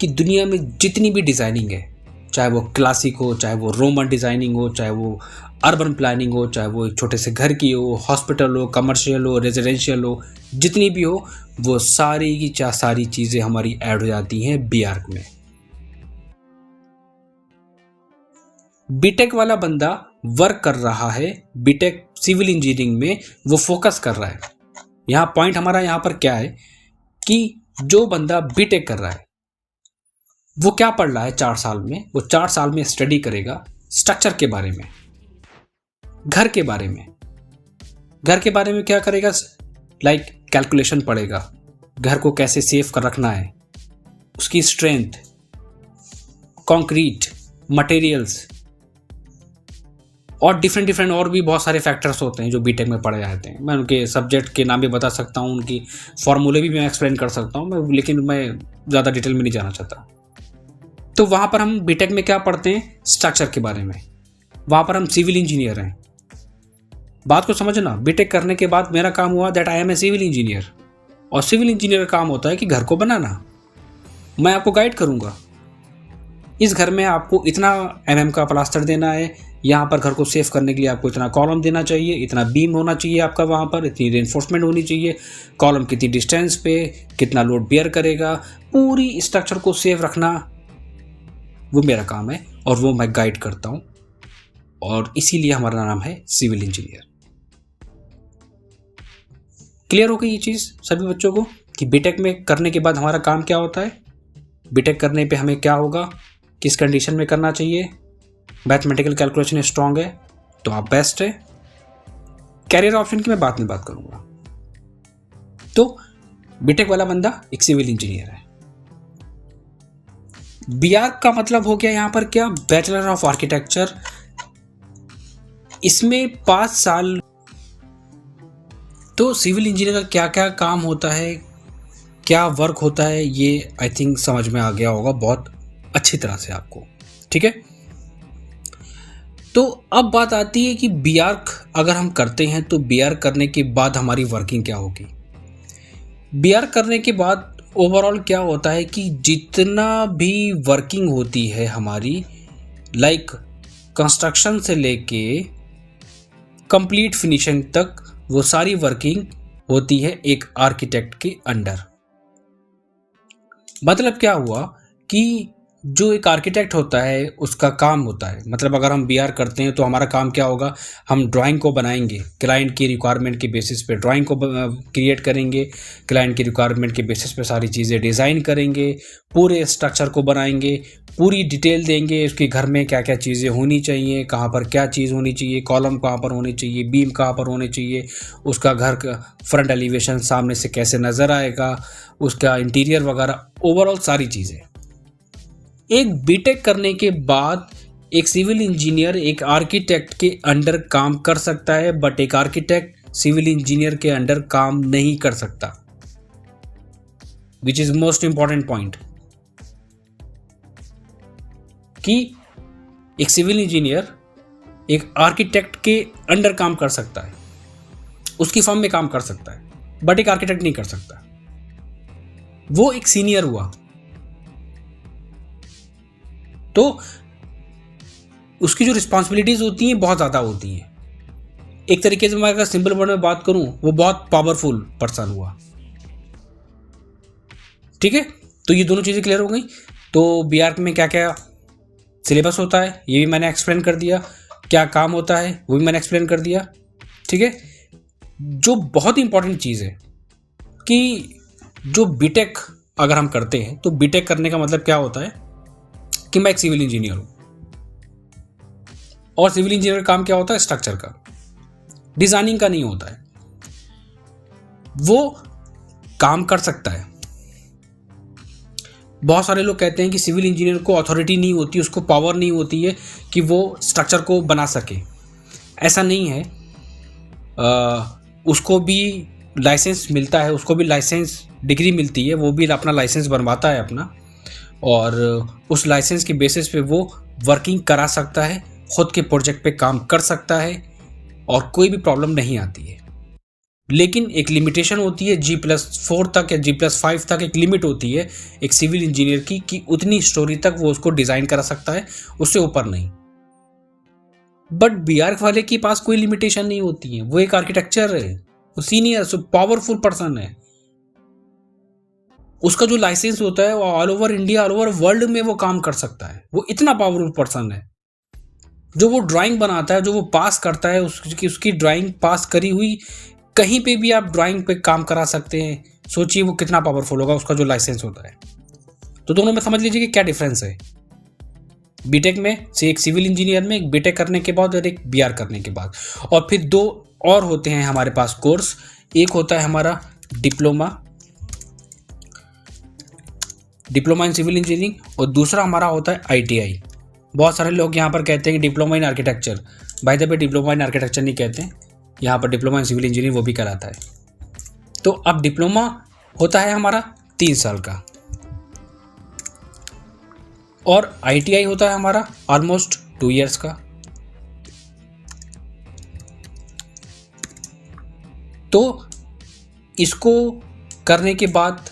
कि दुनिया में जितनी भी डिज़ाइनिंग है, चाहे वो क्लासिक हो, चाहे वो रोमन डिज़ाइनिंग हो, चाहे वो अर्बन प्लानिंग हो, चाहे वो एक छोटे से घर की हो, हॉस्पिटल हो, कमर्शियल हो, रेजिडेंशियल हो, जितनी भी हो, वो सारी की सारी चीज़ें हमारी ऐड हो जाती हैं बीआर्क में। बीटेक वाला बंदा वर्क कर रहा है, बीटेक सिविल इंजीनियरिंग में वो फोकस कर रहा है। यहाँ पॉइंट हमारा यहाँ पर क्या है कि जो बंदा बीटेक कर रहा है वो क्या पढ़ रहा है 4 साल में, वो 4 साल में स्टडी करेगा स्ट्रक्चर के बारे में, घर के बारे में क्या करेगा, लाइक कैलकुलेशन पढ़ेगा, घर को कैसे सेफ कर रखना है, उसकी स्ट्रेंथ, कंक्रीट, मटेरियल्स और डिफरेंट और भी बहुत सारे फैक्टर्स होते हैं जो बीटेक में पढ़े जाते हैं। मैं उनके सब्जेक्ट के नाम भी बता सकता हूँ, उनकी फॉर्मूले भी मैं एक्सप्लेन कर सकता हूँ, लेकिन मैं ज़्यादा डिटेल में नहीं जाना चाहता। तो वहाँ पर हम बीटेक में क्या पढ़ते हैं, स्ट्रक्चर के बारे में, वहाँ पर हम सिविल इंजीनियर हैं। बात को समझना, बीटेक करने के बाद मेरा काम हुआ that I am a civil engineer, और सिविल इंजीनियर का काम होता है कि घर को बनाना, मैं आपको गाइड करूँगा। इस घर में आपको इतना mm का प्लास्टर देना है, यहाँ पर घर को सेफ करने के लिए आपको इतना कॉलम देना चाहिए, इतना बीम होना चाहिए आपका वहाँ पर, इतनी रेनफोर्समेंट होनी चाहिए, कॉलम कितनी डिस्टेंस पे, कितना लोड बियर करेगा, पूरी स्ट्रक्चर को सेफ रखना वो मेरा काम है और वो मैं गाइड करता हूँ, और इसीलिए हमारा नाम है सिविल इंजीनियर। क्लियर हो गई ये चीज़ सभी बच्चों को कि बीटेक में करने के बाद हमारा काम क्या होता है, बीटेक करने पे हमें क्या होगा, किस कंडीशन में करना चाहिए, मैथमेटिकल कैलकुलेशन स्ट्रांग है तो आप बेस्ट है। कैरियर ऑप्शन की मैं बाद में बात करूंगा। तो बीटेक वाला बंदा एक सिविल इंजीनियर है। बीआर का मतलब हो गया यहाँ पर क्या, बैचलर ऑफ आर्किटेक्चर। इसमें 5 साल। तो सिविल इंजीनियर का क्या क्या काम होता है, क्या वर्क होता है, ये आई थिंक समझ में आ गया होगा बहुत अच्छी तरह से आपको, ठीक है। तो अब बात आती है कि बीआर अगर हम करते हैं तो बीआर करने के बाद हमारी वर्किंग क्या होगी। बीआर करने के बाद ओवरऑल क्या होता है कि जितना भी वर्किंग होती है हमारी, लाइक कंस्ट्रक्शन से लेके कंप्लीट फिनिशिंग तक, वो सारी वर्किंग होती है एक आर्किटेक्ट के अंडर। मतलब क्या हुआ कि जो एक आर्किटेक्ट होता है उसका काम होता है, मतलब अगर हम बीआर करते हैं तो हमारा काम क्या होगा, हम ड्राइंग को बनाएंगे, क्लाइंट की रिक्वायरमेंट के बेसिस पे ड्राइंग को क्रिएट करेंगे, क्लाइंट की रिक्वायरमेंट के बेसिस पे सारी चीज़ें डिज़ाइन करेंगे, पूरे स्ट्रक्चर को बनाएंगे, पूरी डिटेल देंगे उसके घर में क्या क्या चीज़ें होनी चाहिए, कहाँ पर क्या चीज़ होनी चाहिए, कॉलम कहाँ पर होनी चाहिए, बीम कहाँ पर होने चाहिए, उसका घर का फ्रंट एलिवेशन सामने से कैसे नज़र आएगा, उसका इंटीरियर वगैरह, ओवरऑल सारी चीज़ें। एक बीटेक करने के बाद एक सिविल इंजीनियर एक आर्किटेक्ट के अंडर काम कर सकता है, बट एक आर्किटेक्ट सिविल इंजीनियर के अंडर काम नहीं कर सकता, which is most important point, कि एक सिविल इंजीनियर एक आर्किटेक्ट के अंडर काम कर सकता है, उसकी फर्म में काम कर सकता है, बट एक आर्किटेक्ट नहीं कर सकता। वो एक सीनियर हुआ, तो उसकी जो रिस्पॉन्सिबिलिटीज होती हैं बहुत ज़्यादा होती हैं। एक तरीके से मैं अगर सिंपल वर्ड में बात करूं, वो बहुत पावरफुल पर्सन हुआ, ठीक है। तो ये दोनों चीज़ें क्लियर हो गई। तो बीआर में क्या क्या सिलेबस होता है ये भी मैंने एक्सप्लेन कर दिया, क्या काम होता है वो भी मैंने एक्सप्लेन कर दिया, ठीक है। जो बहुत इंपॉर्टेंट चीज़ है कि जो बीटेक अगर हम करते हैं तो बीटेक करने का मतलब क्या होता है कि मैं एक सिविल इंजीनियर हूं, और सिविल इंजीनियर का काम क्या होता है, स्ट्रक्चर का, डिजाइनिंग का नहीं होता है। वो काम कर सकता है। बहुत सारे लोग कहते हैं कि सिविल इंजीनियर को अथॉरिटी नहीं होती, उसको पावर नहीं होती है कि वो स्ट्रक्चर को बना सके। ऐसा नहीं है। उसको भी लाइसेंस मिलता है, उसको भी लाइसेंस डिग्री मिलती है, वो भी अपना लाइसेंस बनवाता है अपना, और उस लाइसेंस के बेसिस पे वो वर्किंग करा सकता है, खुद के प्रोजेक्ट पे काम कर सकता है और कोई भी प्रॉब्लम नहीं आती है। लेकिन एक लिमिटेशन होती है, G+4 तक या G+5 तक एक लिमिट होती है एक सिविल इंजीनियर की, कि उतनी स्टोरी तक वो उसको डिज़ाइन करा सकता है, उससे ऊपर नहीं। बट बीआर वाले के पास कोई लिमिटेशन नहीं होती है, वो एक आर्किटेक्चर है, वो सीनियर सो पावरफुल पर्सन है। उसका जो लाइसेंस होता है वो all over India, all over world में वो काम कर सकता है। वो इतना पावरफुल पर्सन है। जो वो ड्राइंग बनाता है, जो वो पास करता है, उसकी ड्राइंग पास करी हुई कहीं पे भी आप ड्राइंग पे काम करा सकते हैं। सोचिए वो कितना पावरफुल होगा, उसका जो लाइसेंस होता है। तो दोनों में समझ लीजिए कि क्या डिफरेंस है बीटेक में से, एक सिविल इंजीनियर में, एक बीटेक करने के बाद और एक बीआर करने के बाद। और फिर 2 और होते हैं हमारे पास कोर्स। एक होता है हमारा डिप्लोमा इन सिविल इंजीनियरिंग, और दूसरा हमारा होता है आईटीआई। बहुत सारे लोग यहाँ पर कहते हैं कि diploma in architecture, by the way diploma in architecture नहीं कहते हैं, यहाँ पर डिप्लोमा इन सिविल इंजीनियरिंग वो भी कराता है। तो अब डिप्लोमा होता है हमारा 3 साल का, और आईटीआई होता है हमारा ऑलमोस्ट 2 ईयर्स का। तो इसको करने के बाद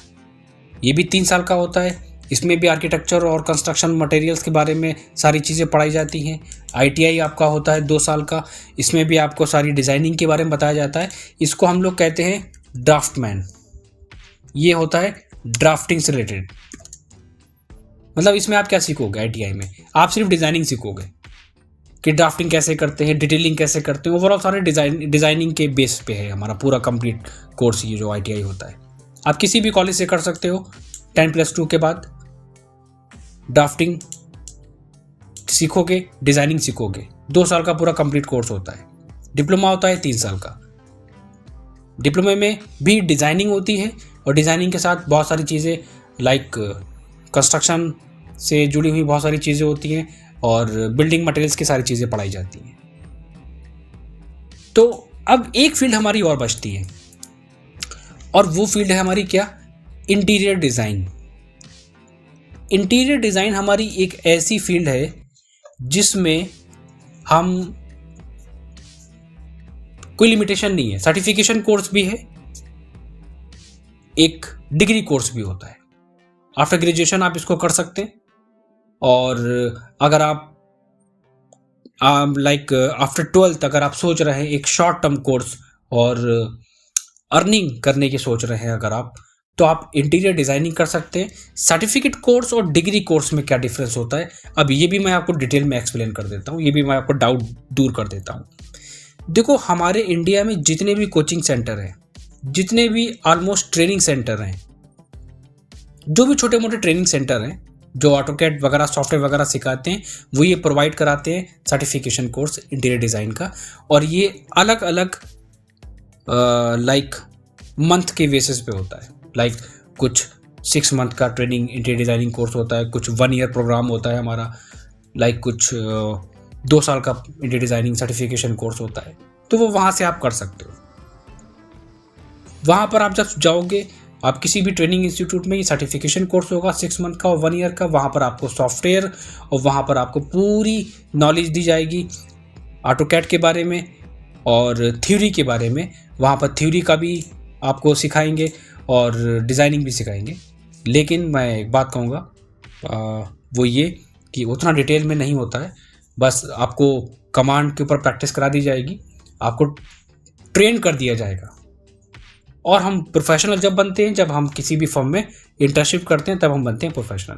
ये भी 3 साल का होता है, इसमें भी आर्किटेक्चर और कंस्ट्रक्शन मटेरियल्स के बारे में सारी चीज़ें पढ़ाई जाती हैं। ITI आपका होता है 2 साल का, इसमें भी आपको सारी डिज़ाइनिंग के बारे में बताया जाता है। इसको हम लोग कहते हैं ड्राफ्टमैन। ये होता है ड्राफ्टिंग से रिलेटेड। मतलब इसमें आप क्या सीखोगे ITI में? आप सिर्फ डिज़ाइनिंग सीखोगे कि ड्राफ्टिंग कैसे करते हैं, डिटेलिंग कैसे करते हैं। ओवरऑल सारे डिज़ाइनिंग के बेस पे है हमारा पूरा कंप्लीट कोर्स ये जो ITI होता है। आप किसी भी कॉलेज से कर सकते हो 10+2 के बाद। ड्राफ्टिंग सीखोगे, डिज़ाइनिंग सीखोगे। 2 साल का पूरा कंप्लीट कोर्स होता है। डिप्लोमा होता है 3 साल का। डिप्लोमे में भी डिज़ाइनिंग होती है और डिज़ाइनिंग के साथ बहुत सारी चीज़ें लाइक कंस्ट्रक्शन से जुड़ी हुई बहुत सारी चीज़ें होती हैं और बिल्डिंग मटेरियल्स की सारी चीज़ें पढ़ाई जाती हैं। तो अब एक फील्ड हमारी और बचती है और वो फील्ड है हमारी क्या? Interior design. इंटीरियर डिज़ाइन हमारी एक ऐसी फील्ड है जिसमें हम कोई लिमिटेशन नहीं है। सर्टिफिकेशन कोर्स भी है, एक डिग्री कोर्स भी होता है। आफ्टर ग्रेजुएशन आप इसको कर सकते हैं और अगर आप लाइक आफ्टर 12th अगर आप सोच रहे हैं एक शॉर्ट टर्म कोर्स और अर्निंग करने की सोच रहे हैं अगर आप, तो आप इंटीरियर डिज़ाइनिंग कर सकते हैं। सर्टिफिकेट कोर्स और डिग्री कोर्स में क्या डिफरेंस होता है अब ये भी मैं आपको डिटेल में एक्सप्लेन कर देता हूँ, ये भी मैं आपको डाउट दूर कर देता हूँ। देखो, हमारे इंडिया में जितने भी कोचिंग सेंटर हैं, जितने भी ऑलमोस्ट ट्रेनिंग सेंटर हैं, जो भी छोटे मोटे ट्रेनिंग सेंटर हैं जो ऑटोकैड वगैरह सॉफ्टवेयर वगैरह सिखाते हैं, वो ये प्रोवाइड कराते हैं सर्टिफिकेशन कोर्स इंटीरियर डिज़ाइन का। और ये अलग अलग लाइक मंथ के बेसिस पे होता है। लाइक कुछ 6 मंथ का ट्रेनिंग इंटीरियर डिज़ाइनिंग कोर्स होता है, कुछ 1 ईयर प्रोग्राम होता है हमारा, लाइक कुछ 2 साल का इंटीरियर डिज़ाइनिंग सर्टिफिकेशन कोर्स होता है। तो वो वहाँ से आप कर सकते हो। वहाँ पर आप जब जाओगे, आप किसी भी ट्रेनिंग इंस्टीट्यूट में ये सर्टिफिकेशन कोर्स होगा 6 मंथ का और 1 ईयर का। वहाँ पर आपको सॉफ्टवेयर और वहाँ पर आपको पूरी नॉलेज दी जाएगी ऑटोकैड के बारे में और थ्योरी के बारे में। वहाँ पर थ्योरी का भी आपको सिखाएंगे और डिज़ाइनिंग भी सिखाएंगे। लेकिन मैं एक बात कहूँगा, वो ये कि उतना डिटेल में नहीं होता है। बस आपको कमांड के ऊपर प्रैक्टिस करा दी जाएगी, आपको ट्रेन कर दिया जाएगा। और हम प्रोफेशनल जब बनते हैं, जब हम किसी भी फर्म में इंटर्नशिप करते हैं, तब हम बनते हैं प्रोफेशनल।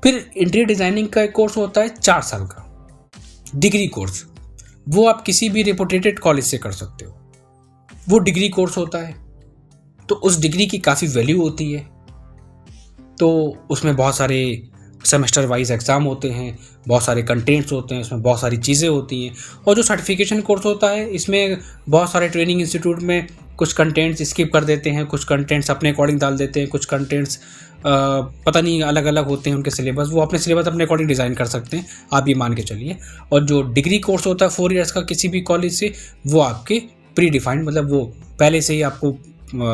फिर इंटीरियर डिज़ाइनिंग का एक कोर्स होता है 4 साल का डिग्री कोर्स। वो आप किसी भी रेपुटेटेड कॉलेज से कर सकते हो। वो डिग्री कोर्स होता है, तो उस डिग्री की काफ़ी वैल्यू होती है। तो उसमें बहुत सारे सेमेस्टर वाइज एग्ज़ाम होते हैं, बहुत सारे कंटेंट्स होते हैं, उसमें बहुत सारी चीज़ें होती हैं। और जो सर्टिफिकेशन कोर्स होता है, इसमें बहुत सारे ट्रेनिंग इंस्टीट्यूट में कुछ कंटेंट्स स्किप कर देते हैं, कुछ कंटेंट्स अपने अकॉर्डिंग डाल देते हैं, कुछ कंटेंट्स पता नहीं अलग अलग होते हैं उनके सिलेबस। वो अपने सिलेबस अपने अकॉर्डिंग डिज़ाइन कर सकते हैं, आप ये मान के चलिए। और जो डिग्री कोर्स होता है 4 ईयर्स का किसी भी कॉलेज से, वो आपके प्री डिफाइंड, मतलब वो पहले से ही आपको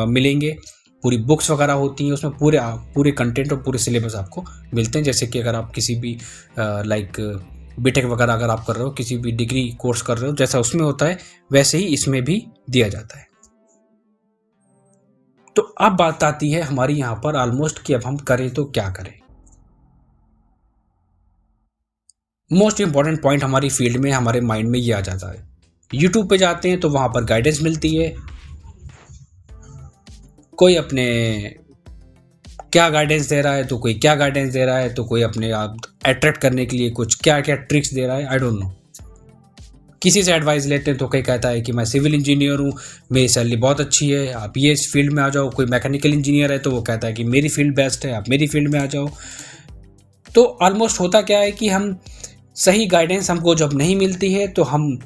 मिलेंगे। पूरी बुक्स वगैरह होती हैं, उसमें पूरे कंटेंट और पूरे सिलेबस आपको मिलते हैं। जैसे कि अगर आप किसी भी लाइक बीटेक वगैरह अगर आप कर रहे हो, किसी भी डिग्री कोर्स कर रहे हो, जैसा उसमें होता है वैसे ही इसमें भी दिया जाता है। तो अब बात आती है हमारी यहाँ पर ऑलमोस्ट कि अब हम करें तो क्या करें। मोस्ट इंपॉर्टेंट पॉइंट हमारी फील्ड में, हमारे माइंड में ये आ जाता है। यूट्यूब पे जाते हैं तो वहाँ पर गाइडेंस मिलती है, कोई अपने क्या गाइडेंस दे रहा है, तो कोई क्या गाइडेंस दे रहा है, तो कोई अपने आप अट्रैक्ट करने के लिए कुछ क्या क्या ट्रिक्स दे रहा है, आई डोंट नो। किसी से एडवाइस लेते हैं तो कोई कहता है कि मैं सिविल इंजीनियर हूँ, मेरी सैलरी बहुत अच्छी है, आप ये इस फील्ड में आ जाओ। कोई मैकेनिकल इंजीनियर है तो वो कहता है कि मेरी फील्ड बेस्ट है, आप मेरी फील्ड में आ जाओ। तो ऑलमोस्ट होता क्या है कि हम सही गाइडेंस हमको जब नहीं मिलती है तो हम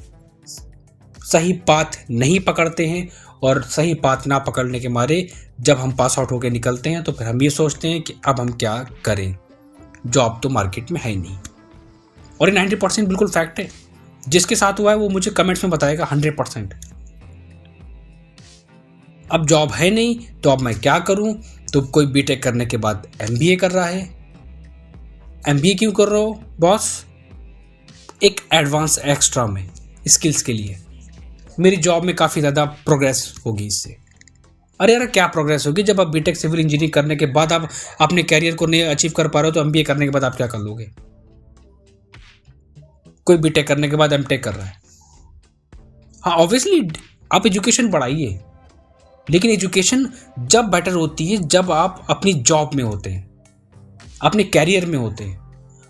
सही पाथ नहीं पकड़ते हैं, और सही पाथ ना पकड़ने के मारे जब हम पास आउट होकर निकलते हैं तो फिर हम ये सोचते हैं कि अब हम क्या करें, जॉब तो मार्केट में है ही नहीं। और ये 90% बिल्कुल फैक्ट है। जिसके साथ हुआ है वो मुझे कमेंट्स में बताएगा 100%। अब जॉब है नहीं तो अब मैं क्या करूं? तो कोई बीटेक करने के बाद एमबीए कर रहा है। एमबीए क्यों कर रहे हो बॉस? एक एडवांस एक्स्ट्रा में स्किल्स के लिए, मेरी जॉब में काफ़ी ज़्यादा प्रोग्रेस होगी इससे। अरे यार क्या प्रोग्रेस होगी जब आप बीटेक सिविल इंजीनियरिंग करने के बाद आप अपने कैरियर को नहीं अचीव कर पा रहे हो, तो एमबीए करने के बाद आप क्या कर लोगे? कोई बीटेक करने के बाद एमटेक कर रहा है। हाँ ऑब्वियसली आप एजुकेशन बढ़ाइए, लेकिन एजुकेशन जब बेटर होती है जब आप अपनी जॉब में होते हैं, अपने कैरियर में होते हैं।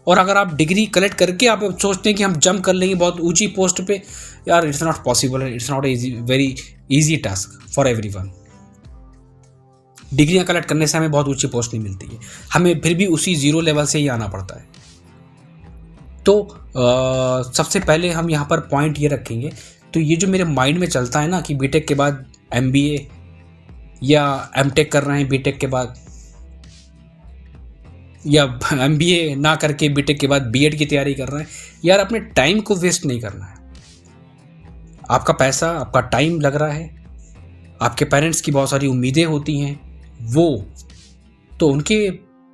और अगर आप डिग्री कलेक्ट करके आप सोचते हैं कि हम जंप कर लेंगे बहुत ऊंची पोस्ट पे, यार it's not possible, it's not very easy task for everyone. डिग्रियां कलेक्ट करने से हमें बहुत ऊंची पोस्ट नहीं मिलती है, हमें फिर भी उसी जीरो लेवल से ही आना पड़ता है। तो सबसे पहले हम यहाँ पर पॉइंट ये रखेंगे, तो ये जो मेरे माइंड में चलता है ना कि बीटेक के बाद एमबीए या एमटेक कर रहे हैं बीटेक के बाद, या एमबीए ना करके बीटेक के बाद बीएड की तैयारी कर रहे हैं, यार अपने टाइम को वेस्ट नहीं करना है। आपका पैसा, आपका टाइम लग रहा है, आपके पेरेंट्स की बहुत सारी उम्मीदें होती हैं, वो तो उनके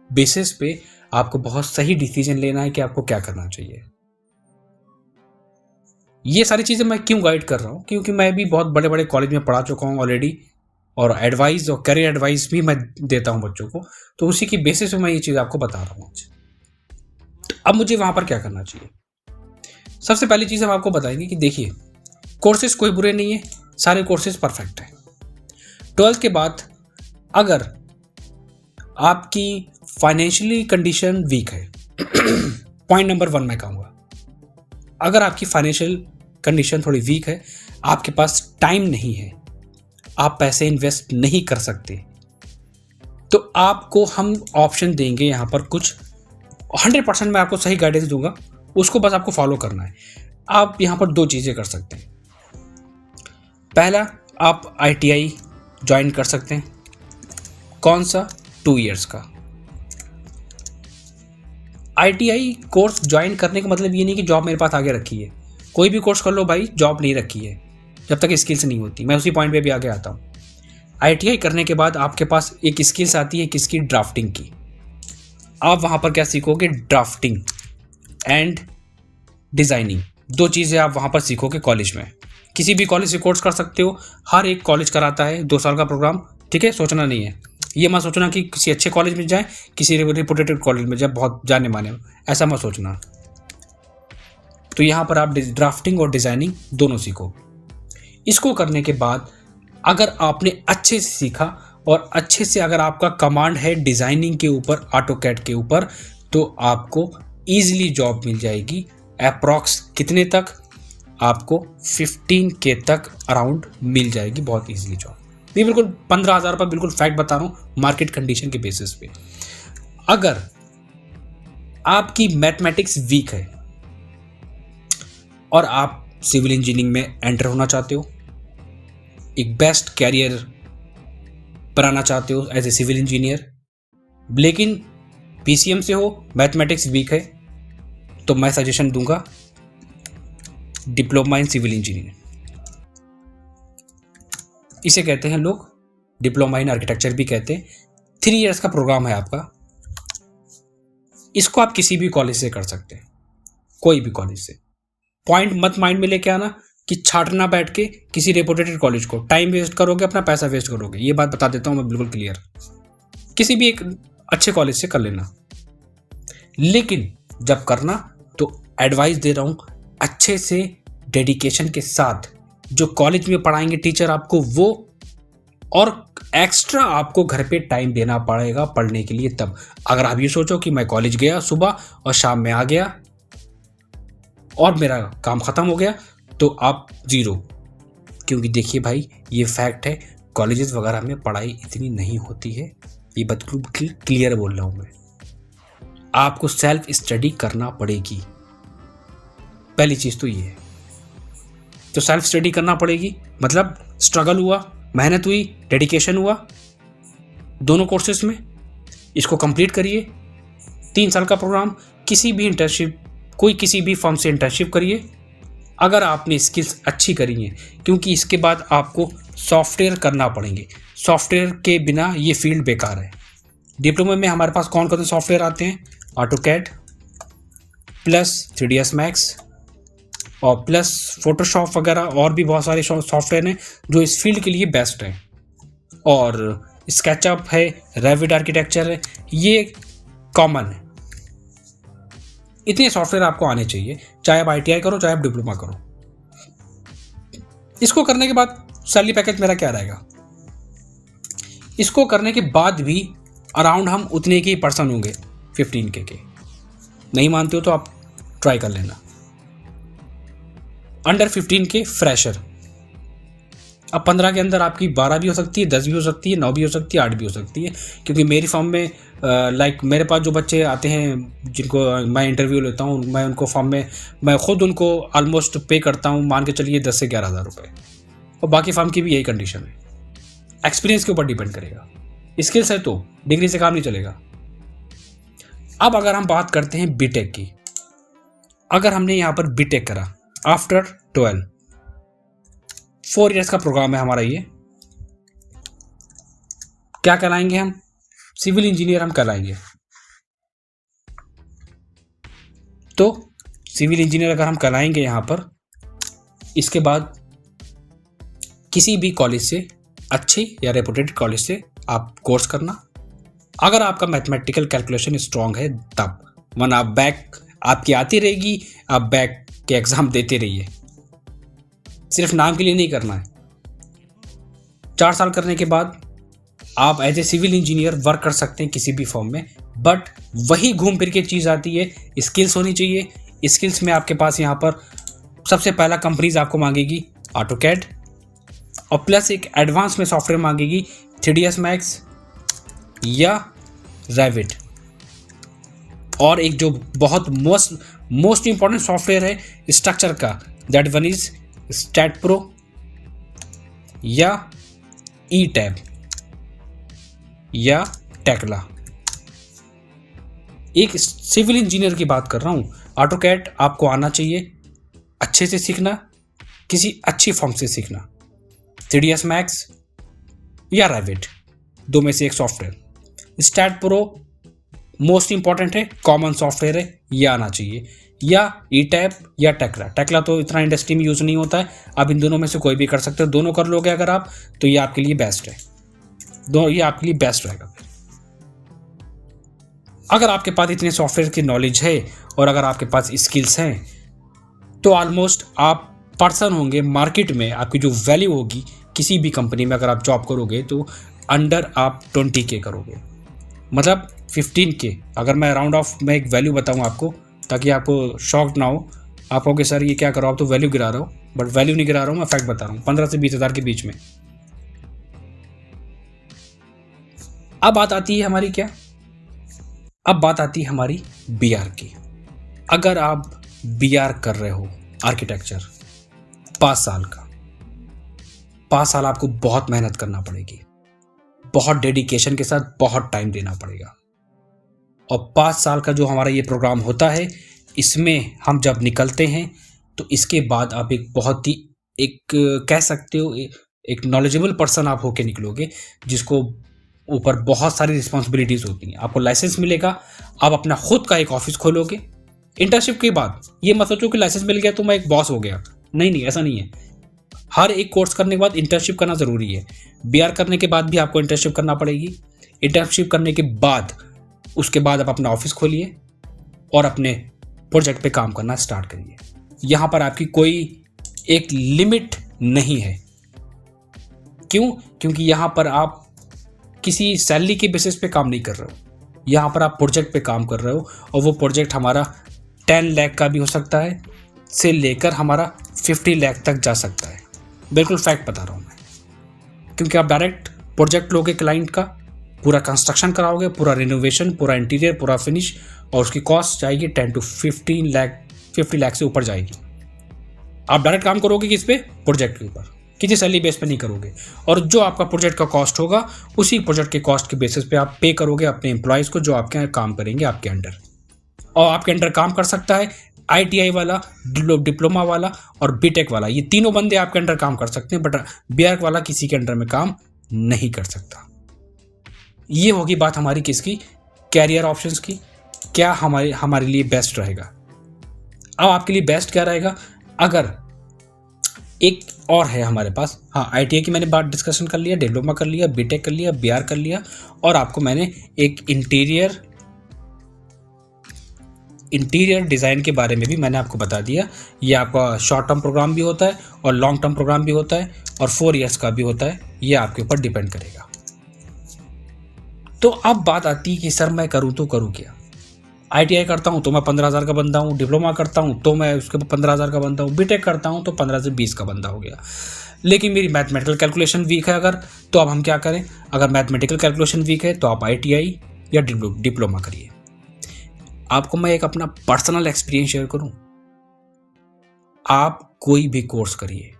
बेसिस पे आपको बहुत सही डिसीजन लेना है कि आपको क्या करना चाहिए। ये सारी चीज़ें मैं क्यों गाइड कर रहा हूँ, क्योंकि मैं भी बहुत बड़े बड़े कॉलेज में पढ़ा चुका हूँ ऑलरेडी, और एडवाइस और करियर एडवाइस भी मैं देता हूँ बच्चों को, तो उसी की बेसिस पे मैं ये चीज़ आपको बता रहा हूँ आज। तो अब मुझे वहाँ पर क्या करना चाहिए? सबसे पहली चीज़ हम आपको बताएंगे कि देखिए, कोर्सेज कोई बुरे नहीं है, सारे कोर्सेज परफेक्ट हैं। 12th के बाद अगर आपकी फाइनेंशियली कंडीशन वीक है पॉइंट नंबर 1 मैं कहूँगा, अगर आपकी फाइनेंशियल कंडीशन थोड़ी वीक है, आपके पास टाइम नहीं है, आप पैसे इन्वेस्ट नहीं कर सकते, तो आपको हम ऑप्शन देंगे यहाँ पर कुछ 100% मैं आपको सही गाइडेंस दूंगा, उसको बस आपको फॉलो करना है। आप यहाँ पर 2 चीज़ें कर सकते हैं। पहला, आप ITI ज्वाइन कर सकते हैं। कौन सा? 2 इयर्स का। ITI कोर्स ज्वाइन करने का मतलब ये नहीं कि जॉब मेरे पास आगे रखी है। कोई भी कोर्स कर लो भाई, जॉब नहीं रखी है जब तक स्किल्स नहीं होती। मैं उसी पॉइंट पे भी आगे आता हूँ। ITI करने के बाद आपके पास एक स्किल्स आती है किसकी? ड्राफ्टिंग की। आप वहाँ पर क्या सीखोगे? ड्राफ्टिंग एंड डिज़ाइनिंग, 2 चीज़ें आप वहाँ पर सीखोगे कॉलेज में। किसी भी कॉलेज से कोर्स कर सकते हो, हर एक कॉलेज कराता है 2 साल का प्रोग्राम, ठीक है? सोचना नहीं है, ये मत सोचना कि किसी अच्छे कॉलेज में जाए, किसी रिपुटेड कॉलेज में जाए बहुत जाने माने, ऐसा मत सोचना। तो यहाँ पर आप ड्राफ्टिंग और डिज़ाइनिंग दोनों सीखो। इसको करने के बाद अगर आपने अच्छे से सीखा और अच्छे से अगर आपका कमांड है डिज़ाइनिंग के ऊपर, ऑटोकैड के ऊपर, तो आपको ईजिली जॉब मिल जाएगी। अप्रॉक्स कितने तक? आपको 15K तक अराउंड मिल जाएगी बहुत ईजिली जॉब। ये बिल्कुल 15,000 रुपये, बिल्कुल फैक्ट बता रहा हूँ मार्केट कंडीशन के बेसिस पे। अगर आपकी मैथमेटिक्स वीक है और आप सिविल इंजीनियरिंग में एंटर होना चाहते हो, एक बेस्ट कैरियर बनाना चाहते हो एज ए सिविल इंजीनियर, लेकिन PCM से हो, मैथमेटिक्स वीक है, तो मैं सजेशन दूंगा डिप्लोमा इन सिविल इंजीनियरिंग। इसे कहते हैं लोग डिप्लोमा इन आर्किटेक्चर भी कहते हैं। 3 इयर्स का प्रोग्राम है आपका। इसको आप किसी भी कॉलेज से कर सकते हैं, कोई भी कॉलेज से। पॉइंट मत माइंड में लेके आना कि छाटना बैठ के किसी रेपुटेटेड कॉलेज को, टाइम वेस्ट करोगे, अपना पैसा वेस्ट करोगे। ये बात बता देता हूँ मैं बिल्कुल क्लियर। किसी भी एक अच्छे कॉलेज से कर लेना, लेकिन जब करना तो एडवाइस दे रहा हूँ अच्छे से डेडिकेशन के साथ। जो कॉलेज में पढ़ाएंगे टीचर आपको वो, और एक्स्ट्रा आपको घर पे टाइम देना पड़ेगा पढ़ने के लिए। तब अगर आप ये सोचो कि मैं कॉलेज गया सुबह और शाम में आ गया और मेरा काम ख़त्म हो गया, तो आप ज़ीरो। क्योंकि देखिए भाई, ये फैक्ट है, कॉलेजेस वगैरह में पढ़ाई इतनी नहीं होती है। ये बिल्कुल क्लियर बोल रहा हूँ मैं। आपको सेल्फ स्टडी करना पड़ेगी, पहली चीज़ तो ये है। तो सेल्फ स्टडी करना पड़ेगी, मतलब स्ट्रगल हुआ, मेहनत हुई, डेडिकेशन हुआ दोनों कोर्सेज में। इसको कंप्लीट करिए। 3 साल का प्रोग्राम, किसी भी इंटर्नशिप, कोई किसी भी फर्म से इंटर्नशिप करिए अगर आपने स्किल्स अच्छी करी हैं, क्योंकि इसके बाद आपको सॉफ्टवेयर करना पड़ेंगे। सॉफ्टवेयर के बिना ये फील्ड बेकार है। डिप्लोमा में हमारे पास कौन कौन से सॉफ्टवेयर आते हैं? ऑटोकैड प्लस 3ds Max और प्लस फोटोशॉप वगैरह, और भी बहुत सारे सॉफ्टवेयर हैं जो इस फील्ड के लिए बेस्ट हैं। और स्केचअप है, रेविट आर्किटेक्चर है, ये कॉमन है। इतने सॉफ्टवेयर आपको आने चाहिए, चाहे आप ITI करो चाहे आप डिप्लोमा करो। इसको करने के बाद सैलरी पैकेज मेरा क्या रहेगा? इसको करने के बाद भी अराउंड हम उतने के पर्सन होंगे 15K के। नहीं मानते हो तो आप ट्राई कर लेना। Under 15K fresher. अब 15 के अंदर आपकी 12 भी हो सकती है, 10 भी हो सकती है, 9 भी हो सकती है, 8 भी हो सकती है। क्योंकि मेरी फॉर्म में लाइक मेरे पास जो बच्चे आते हैं जिनको मैं इंटरव्यू लेता हूँ, मैं उनको फॉर्म में मैं खुद उनको ऑलमोस्ट पे करता हूँ, मान के चलिए 10 से 11 हज़ार रुपये। और बाकी फॉर्म की भी यही कंडीशन है। एक्सपीरियंस के ऊपर डिपेंड करेगा। स्किल्स है तो डिग्री से काम नहीं चलेगा। अब अगर हम बात करते हैं बीटेक की, अगर हमने यहाँ पर बीटेक करा आफ्टर 12, 4 इयर्स का प्रोग्राम है हमारा। ये क्या कहलाएंगे हम? सिविल इंजीनियर हम कहलाएंगे। तो सिविल इंजीनियर अगर हम कहलाएंगे यहाँ पर, इसके बाद किसी भी कॉलेज से, अच्छे या रेपुटेड कॉलेज से आप कोर्स करना। अगर आपका मैथमेटिकल कैलकुलेशन स्ट्रांग है तब, वरना आप बैक आपकी आती रहेगी, आप बैक के एग्जाम देते रहिए। सिर्फ नाम के लिए नहीं करना है। 4 साल करने के बाद आप as a civil engineer work कर सकते हैं किसी भी फॉर्म में, बट वही घूम फिर के चीज़ आती है, स्किल्स होनी चाहिए। स्किल्स में आपके पास यहाँ पर सबसे पहला कंपनीज आपको मांगेगी AutoCAD, और प्लस एक एडवांस में सॉफ्टवेयर मांगेगी 3ds Max या Revit। और एक जो बहुत मोस्ट इंपॉर्टेंट सॉफ्टवेयर है स्ट्रक्चर का, दैट वन इज StatPro या ETAB या टेक्ला। एक सिविल इंजीनियर की बात कर रहा हूँ। AutoCAD आपको आना चाहिए, अच्छे से सीखना, किसी अच्छी फॉर्म से सीखना। 3ds Max या Revit, 2 में से एक सॉफ्टवेयर। StatPro मोस्ट इंपॉर्टेंट है, कॉमन सॉफ्टवेयर है, यह आना चाहिए। या ETAB या टेक्ला। टेक्ला तो इतना इंडस्ट्री में यूज़ नहीं होता है, आप इन दोनों में से कोई भी कर सकते हो। दोनों कर लोगे अगर आप, तो ये आपके लिए बेस्ट है। ये आपके लिए बेस्ट रहेगा। अगर आपके पास इतने सॉफ्टवेयर की नॉलेज है और अगर आपके पास स्किल्स हैं, तो ऑलमोस्ट आप पर्सन होंगे मार्केट में। आपकी जो वैल्यू होगी किसी भी कंपनी में, अगर आप जॉब करोगे तो अंडर आप 20K करोगे, मतलब 15K। अगर मैं राउंड ऑफ में एक वैल्यू बताऊं आपको, ताकि आपको शॉक ना हो। आप कहोगे सर ये क्या करो, आप तो वैल्यू गिरा रहे हो। बट वैल्यू नहीं गिरा रहा हूँ, मैं फैक्ट बता रहा हूँ। 15 से 20 हज़ार के बीच में। अब बात आती है हमारी क्या? अब बात आती है हमारी BR की। अगर आप BR कर रहे हो आर्किटेक्चर 5 साल का, 5 साल आपको बहुत मेहनत करना पड़ेगी, बहुत डेडिकेशन के साथ बहुत टाइम देना पड़ेगा। और 5 साल का जो हमारा ये प्रोग्राम होता है, इसमें हम जब निकलते हैं तो इसके बाद आप एक बहुत ही कह सकते हो एक नॉलेजेबल पर्सन आप होके निकलोगे, जिसको ऊपर बहुत सारी रिस्पॉन्सिबिलिटीज़ होती हैं। आपको लाइसेंस मिलेगा, आप अपना खुद का एक ऑफिस खोलोगे। इंटर्नशिप के बाद ये मत सोचो कि लाइसेंस मिल गया तो मैं एक बॉस हो गया। नहीं, ऐसा नहीं है। हर एक कोर्स करने के बाद इंटर्नशिप करना ज़रूरी है। BR करने के बाद भी आपको इंटर्नशिप करना पड़ेगी। इंटर्नशिप करने के बाद उसके बाद आप अपना ऑफिस खोलिए और अपने प्रोजेक्ट पे काम करना स्टार्ट करिए। यहाँ पर आपकी कोई एक लिमिट नहीं है। क्यों? क्योंकि यहाँ पर आप किसी सैलरी के बेसिस पे काम नहीं कर रहे हो। यहाँ पर आप प्रोजेक्ट पे काम कर रहे हो, और वो प्रोजेक्ट हमारा 10 लाख का भी हो सकता है, से लेकर हमारा 50 लाख तक जा सकता है। बिल्कुल फैक्ट बता रहा हूँ मैं, क्योंकि आप डायरेक्ट प्रोजेक्ट लोगे क्लाइंट का, पूरा कंस्ट्रक्शन कराओगे, पूरा रिनोवेशन, पूरा इंटीरियर, पूरा फिनिश, और उसकी कॉस्ट जाएगी 10 to 15 लाख, 50 लाख से ऊपर जाएगी। आप डायरेक्ट काम करोगे किस पे? प्रोजेक्ट के ऊपर, किसी सैलरी बेस पे नहीं करोगे। और जो आपका प्रोजेक्ट का कॉस्ट होगा, उसी प्रोजेक्ट के कॉस्ट के बेसिस पे आप पे करोगे अपने एम्प्लॉयज़ को, जो आपके यहाँ काम करेंगे आपके अंडर। और आपके अंडर काम कर सकता है ITI वाला, डिप्लोमा वाला और बीटेक वाला। ये तीनों बंदे आपके अंडर काम कर सकते हैं, बट BR वाला किसी के अंडर में काम नहीं कर सकता। ये होगी बात हमारी किसकी? कैरियर ऑप्शंस की। क्या हमारे लिए बेस्ट रहेगा? अब आपके लिए बेस्ट क्या रहेगा? अगर एक और है हमारे पास, हाँ, ITI की मैंने बात डिस्कशन कर लिया, डिप्लोमा कर लिया, बीटेक कर लिया, BR कर लिया, और आपको मैंने एक इंटीरियर डिज़ाइन के बारे में भी मैंने आपको बता दिया। ये आपका शॉर्ट टर्म प्रोग्राम भी होता है और लॉन्ग टर्म प्रोग्राम भी होता है और 4 ईयर्स का भी होता है, ये आपके ऊपर डिपेंड करेगा। तो अब बात आती है कि सर मैं करूँ तो करूँ क्या? ITI करता हूँ तो मैं 15,000 का बंदा हूँ, डिप्लोमा करता हूँ तो मैं उसके 15,000 का बंदा हूँ, बीटेक करता हूँ तो 15 से 20 का बंदा हो गया। लेकिन मेरी मैथमेटिकल कैलकुलेशन वीक है अगर, तो अब हम क्या करें? अगर मैथमेटिकल कैलकुलेशन वीक है तो आप ITI या डिप्लोमा करिए। आपको मैं एक अपना पर्सनल एक्सपीरियंस शेयर करूं, आप कोई भी कोर्स करिए,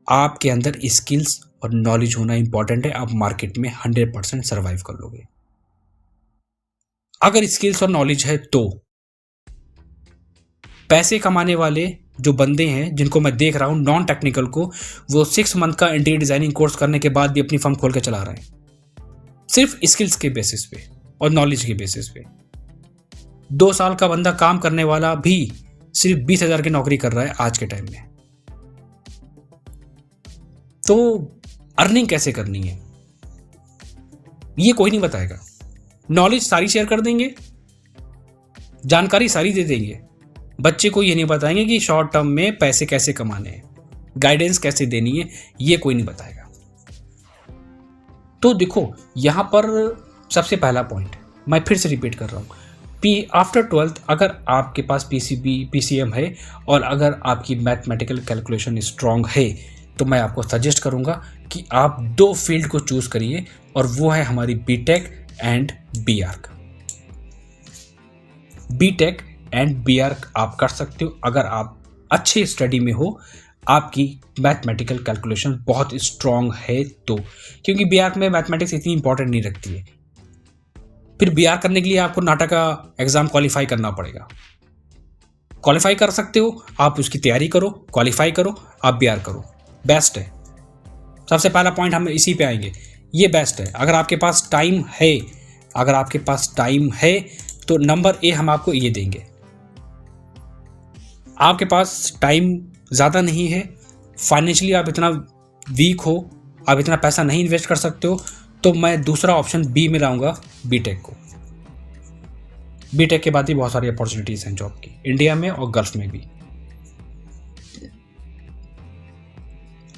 आपके अंदर स्किल्स और नॉलेज होना इंपॉर्टेंट है। आप मार्केट में 100% सर्वाइव कर लोगे। अगर स्किल्स और नॉलेज है तो पैसे कमाने वाले जो बंदे हैं जिनको मैं देख रहा हूं नॉन टेक्निकल को, वो 6 मंथ का इंटीरियर डिजाइनिंग कोर्स करने के बाद भी अपनी फर्म खोल के चला रहे हैं, सिर्फ स्किल्स के बेसिस पे और नॉलेज के बेसिस पे। 2 साल का बंदा काम करने वाला भी सिर्फ 20,000 की नौकरी कर रहा है आज के टाइम में। तो अर्निंग कैसे करनी है ये कोई नहीं बताएगा। नॉलेज सारी शेयर कर देंगे, जानकारी सारी दे देंगे, बच्चे को ये नहीं बताएंगे कि शॉर्ट टर्म में पैसे कैसे कमाने हैं, गाइडेंस कैसे देनी है, ये कोई नहीं बताएगा। तो देखो यहां पर सबसे पहला पॉइंट मैं फिर से रिपीट कर रहा हूं, आफ्टर 12th अगर आपके पास PCM है और अगर आपकी मैथमेटिकल कैलकुलेशन स्ट्रांग है तो मैं आपको सजेस्ट करूंगा कि आप 2 फील्ड को चूज करिए, और वो है हमारी BTech and BR। BTech and BR आप कर सकते हो अगर आप अच्छे स्टडी में हो, आपकी मैथमेटिकल कैलकुलेशन बहुत स्ट्रांग है तो, क्योंकि BR में मैथमेटिक्स इतनी इंपॉर्टेंट नहीं रखती है। फिर BR करने के लिए आपको नाटा का एग्जाम क्वालिफाई करना पड़ेगा। क्वालिफाई कर सकते हो आप, उसकी तैयारी करो, क्वालिफाई करो, आप BR करो, बेस्ट है। सबसे पहला पॉइंट हम इसी पे आएंगे, ये बेस्ट है। अगर आपके पास टाइम है, अगर आपके पास टाइम है तो नंबर A हम आपको ये देंगे। आपके पास टाइम ज़्यादा नहीं है, फाइनेंशियली आप इतना वीक हो, आप इतना पैसा नहीं इन्वेस्ट कर सकते हो, तो मैं दूसरा ऑप्शन B में लाऊंगा, बीटेक को। बीटेक के बाद भी बहुत सारी अपॉर्चुनिटीज़ हैं जॉब की, इंडिया में और गल्फ में भी।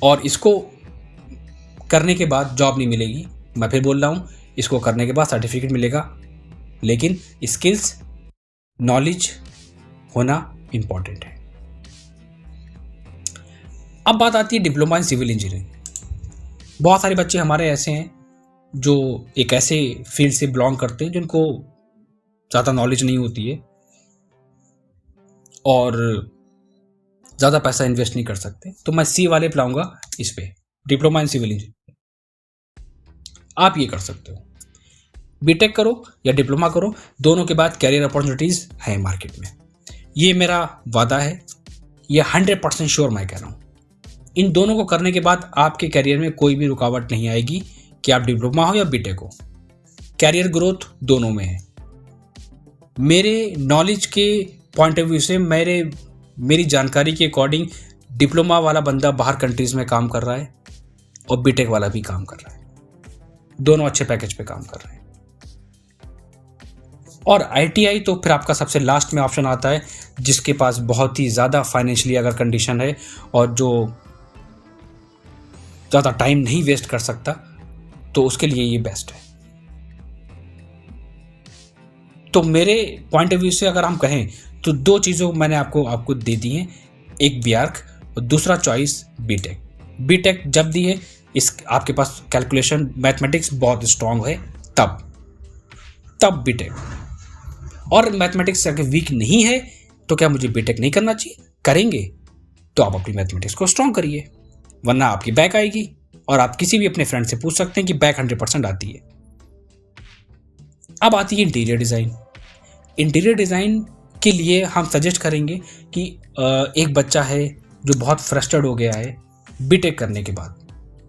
और इसको करने के बाद जॉब नहीं मिलेगी, मैं फिर बोल रहा हूँ, इसको करने के बाद सर्टिफिकेट मिलेगा, लेकिन स्किल्स नॉलेज होना इंपॉर्टेंट है। अब बात आती है डिप्लोमा इन सिविल इंजीनियरिंग। बहुत सारे बच्चे हमारे ऐसे हैं जो एक ऐसे फील्ड से बिलोंग करते हैं जिनको ज़्यादा नॉलेज नहीं होती है और ज़्यादा पैसा इन्वेस्ट नहीं कर सकते, तो मैं C वाले पे लाऊंगा इस पे, डिप्लोमा इन सिविल इंजीनियरिंग। आप ये कर सकते हो, बीटेक करो या डिप्लोमा करो, दोनों के बाद कैरियर अपॉर्चुनिटीज़ हैं मार्केट में। ये मेरा वादा है, ये 100% श्योर मैं कह रहा हूँ। इन दोनों को करने के बाद आपके कैरियर में कोई भी रुकावट नहीं आएगी, कि आप डिप्लोमा हो या बीटेक हो, कैरियर ग्रोथ दोनों में है। मेरे नॉलेज के पॉइंट ऑफ व्यू से, मेरी जानकारी के अकॉर्डिंग डिप्लोमा वाला बंदा बाहर कंट्रीज़ में काम कर रहा है और बीटेक वाला भी काम कर रहा है, दोनों अच्छे पैकेज पे काम कर रहे हैं। और ITI तो फिर आपका सबसे लास्ट में ऑप्शन आता है, जिसके पास बहुत ही ज़्यादा फाइनेंशियली अगर कंडीशन है और जो ज़्यादा टाइम नहीं वेस्ट कर सकता, तो उसके लिए ये बेस्ट है। तो मेरे पॉइंट ऑफ व्यू से अगर हम कहें तो 2 चीज़ों मैंने आपको दे दी हैं, एक BR और दूसरा चॉइस बीटेक। बीटेक जब दी है, इस आपके पास कैलकुलेशन मैथमेटिक्स बहुत स्ट्रांग है तब बीटेक। और मैथमेटिक्स अगर वीक नहीं है तो क्या मुझे बीटेक नहीं करना चाहिए? करेंगे तो आप अपनी मैथमेटिक्स को स्ट्रांग करिए, वरना आपकी बैक आएगी। और आप किसी भी अपने फ्रेंड से पूछ सकते हैं कि बैक 100% आती है। अब आती है इंटीरियर डिज़ाइन। इंटीरियर डिज़ाइन के लिए हम सजेस्ट करेंगे कि एक बच्चा है जो बहुत फ्रस्ट्रेटेड हो गया है बीटेक करने के बाद,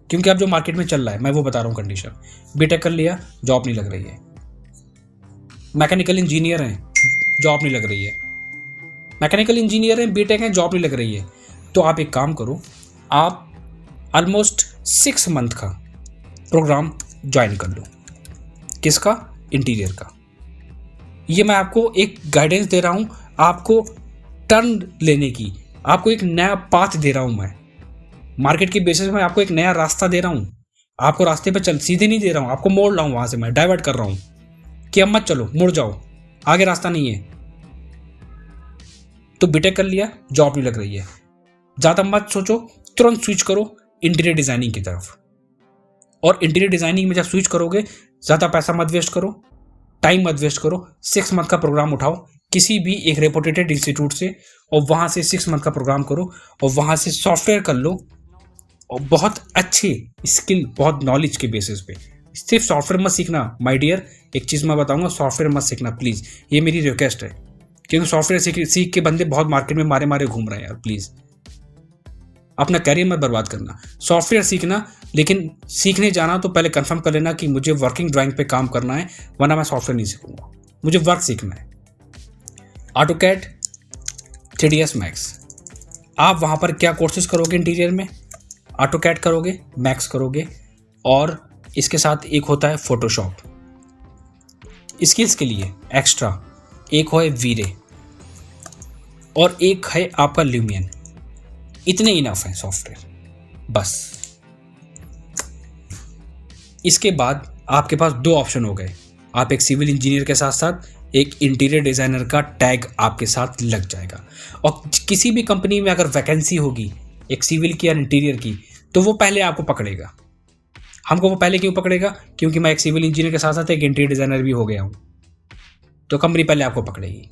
क्योंकि अब जो मार्केट में चल रहा है मैं वो बता रहा हूँ कंडीशन। बीटेक कर लिया, जॉब नहीं लग रही है। मैकेनिकल इंजीनियर हैं, जॉब नहीं लग रही है। मैकेनिकल इंजीनियर हैं, बीटेक हैं, जॉब नहीं लग रही है। तो आप एक काम करो, आप ऑलमोस्ट 6 मंथ का प्रोग्राम ज्वाइन कर लो। किसका? इंटीरियर का। ये मैं आपको एक गाइडेंस दे रहा हूँ, आपको टर्न लेने की, आपको एक नया पाथ दे रहा हूँ। मैं मार्केट के बेसिस में आपको एक नया रास्ता दे रहा हूँ। आपको रास्ते पे चल सीधे नहीं दे रहा हूँ, आपको मोड़ रहा हूँ, वहाँ से मैं डाइवर्ट कर रहा हूँ कि अब मत चलो, मुड़ जाओ, आगे रास्ता नहीं है। तो बीटेक कर लिया, जॉब नहीं लग रही है, ज़्यादा मत सोचो, तुरंत स्विच करो इंटीरियर डिज़ाइनिंग की तरफ। और इंटीरियर डिज़ाइनिंग में जब स्विच करोगे, ज़्यादा पैसा मत वेस्ट करो, टाइम मत वेस्ट करो। 6 मंथ का प्रोग्राम उठाओ किसी भी एक रेपुटेटेड इंस्टीट्यूट से, और वहाँ से 6 मंथ का प्रोग्राम करो, और वहाँ से सॉफ्टवेयर कर लो, और बहुत अच्छे स्किल, बहुत नॉलेज के बेसिस पे। सिर्फ सॉफ्टवेयर मत सीखना माय डियर, एक चीज़ मैं बताऊंगा, सॉफ्टवेयर मत सीखना प्लीज़, ये मेरी रिक्वेस्ट है, क्योंकि सॉफ्टवेयर सीख के बंदे बहुत मार्केट में मारे मारे घूम रहे हैं यार। प्लीज़ अपना कैरियर मत बर्बाद करना। सॉफ्टवेयर सीखना, लेकिन सीखने जाना तो पहले कंफर्म कर लेना कि मुझे वर्किंग ड्राइंग पे काम करना है, वरना मैं सॉफ्टवेयर नहीं सीखूंगा, मुझे वर्क सीखना है। ऑटोकैड, 3ds मैक्स, आप वहाँ पर क्या कोर्सेज करोगे इंटीरियर में? ऑटोकैड करोगे, मैक्स करोगे, और इसके साथ एक होता है फोटोशॉप। स्किल्स के लिए एक्स्ट्रा एक है वीरे, और एक है आपका ल्यूमियन। इतने इनफ है सॉफ्टवेयर बस। इसके बाद आपके पास 2 ऑप्शन हो गए, आप एक सिविल इंजीनियर के साथ साथ एक इंटीरियर डिज़ाइनर का टैग आपके साथ लग जाएगा। और किसी भी कंपनी में अगर वैकेंसी होगी एक सिविल की या इंटीरियर की, तो वो पहले आपको पकड़ेगा। हमको वो पहले क्यों पकड़ेगा? क्योंकि मैं एक सिविल इंजीनियर के साथ साथ एक इंटीरियर डिज़ाइनर भी हो गया हूँ, तो कंपनी पहले आपको पकड़ेगी।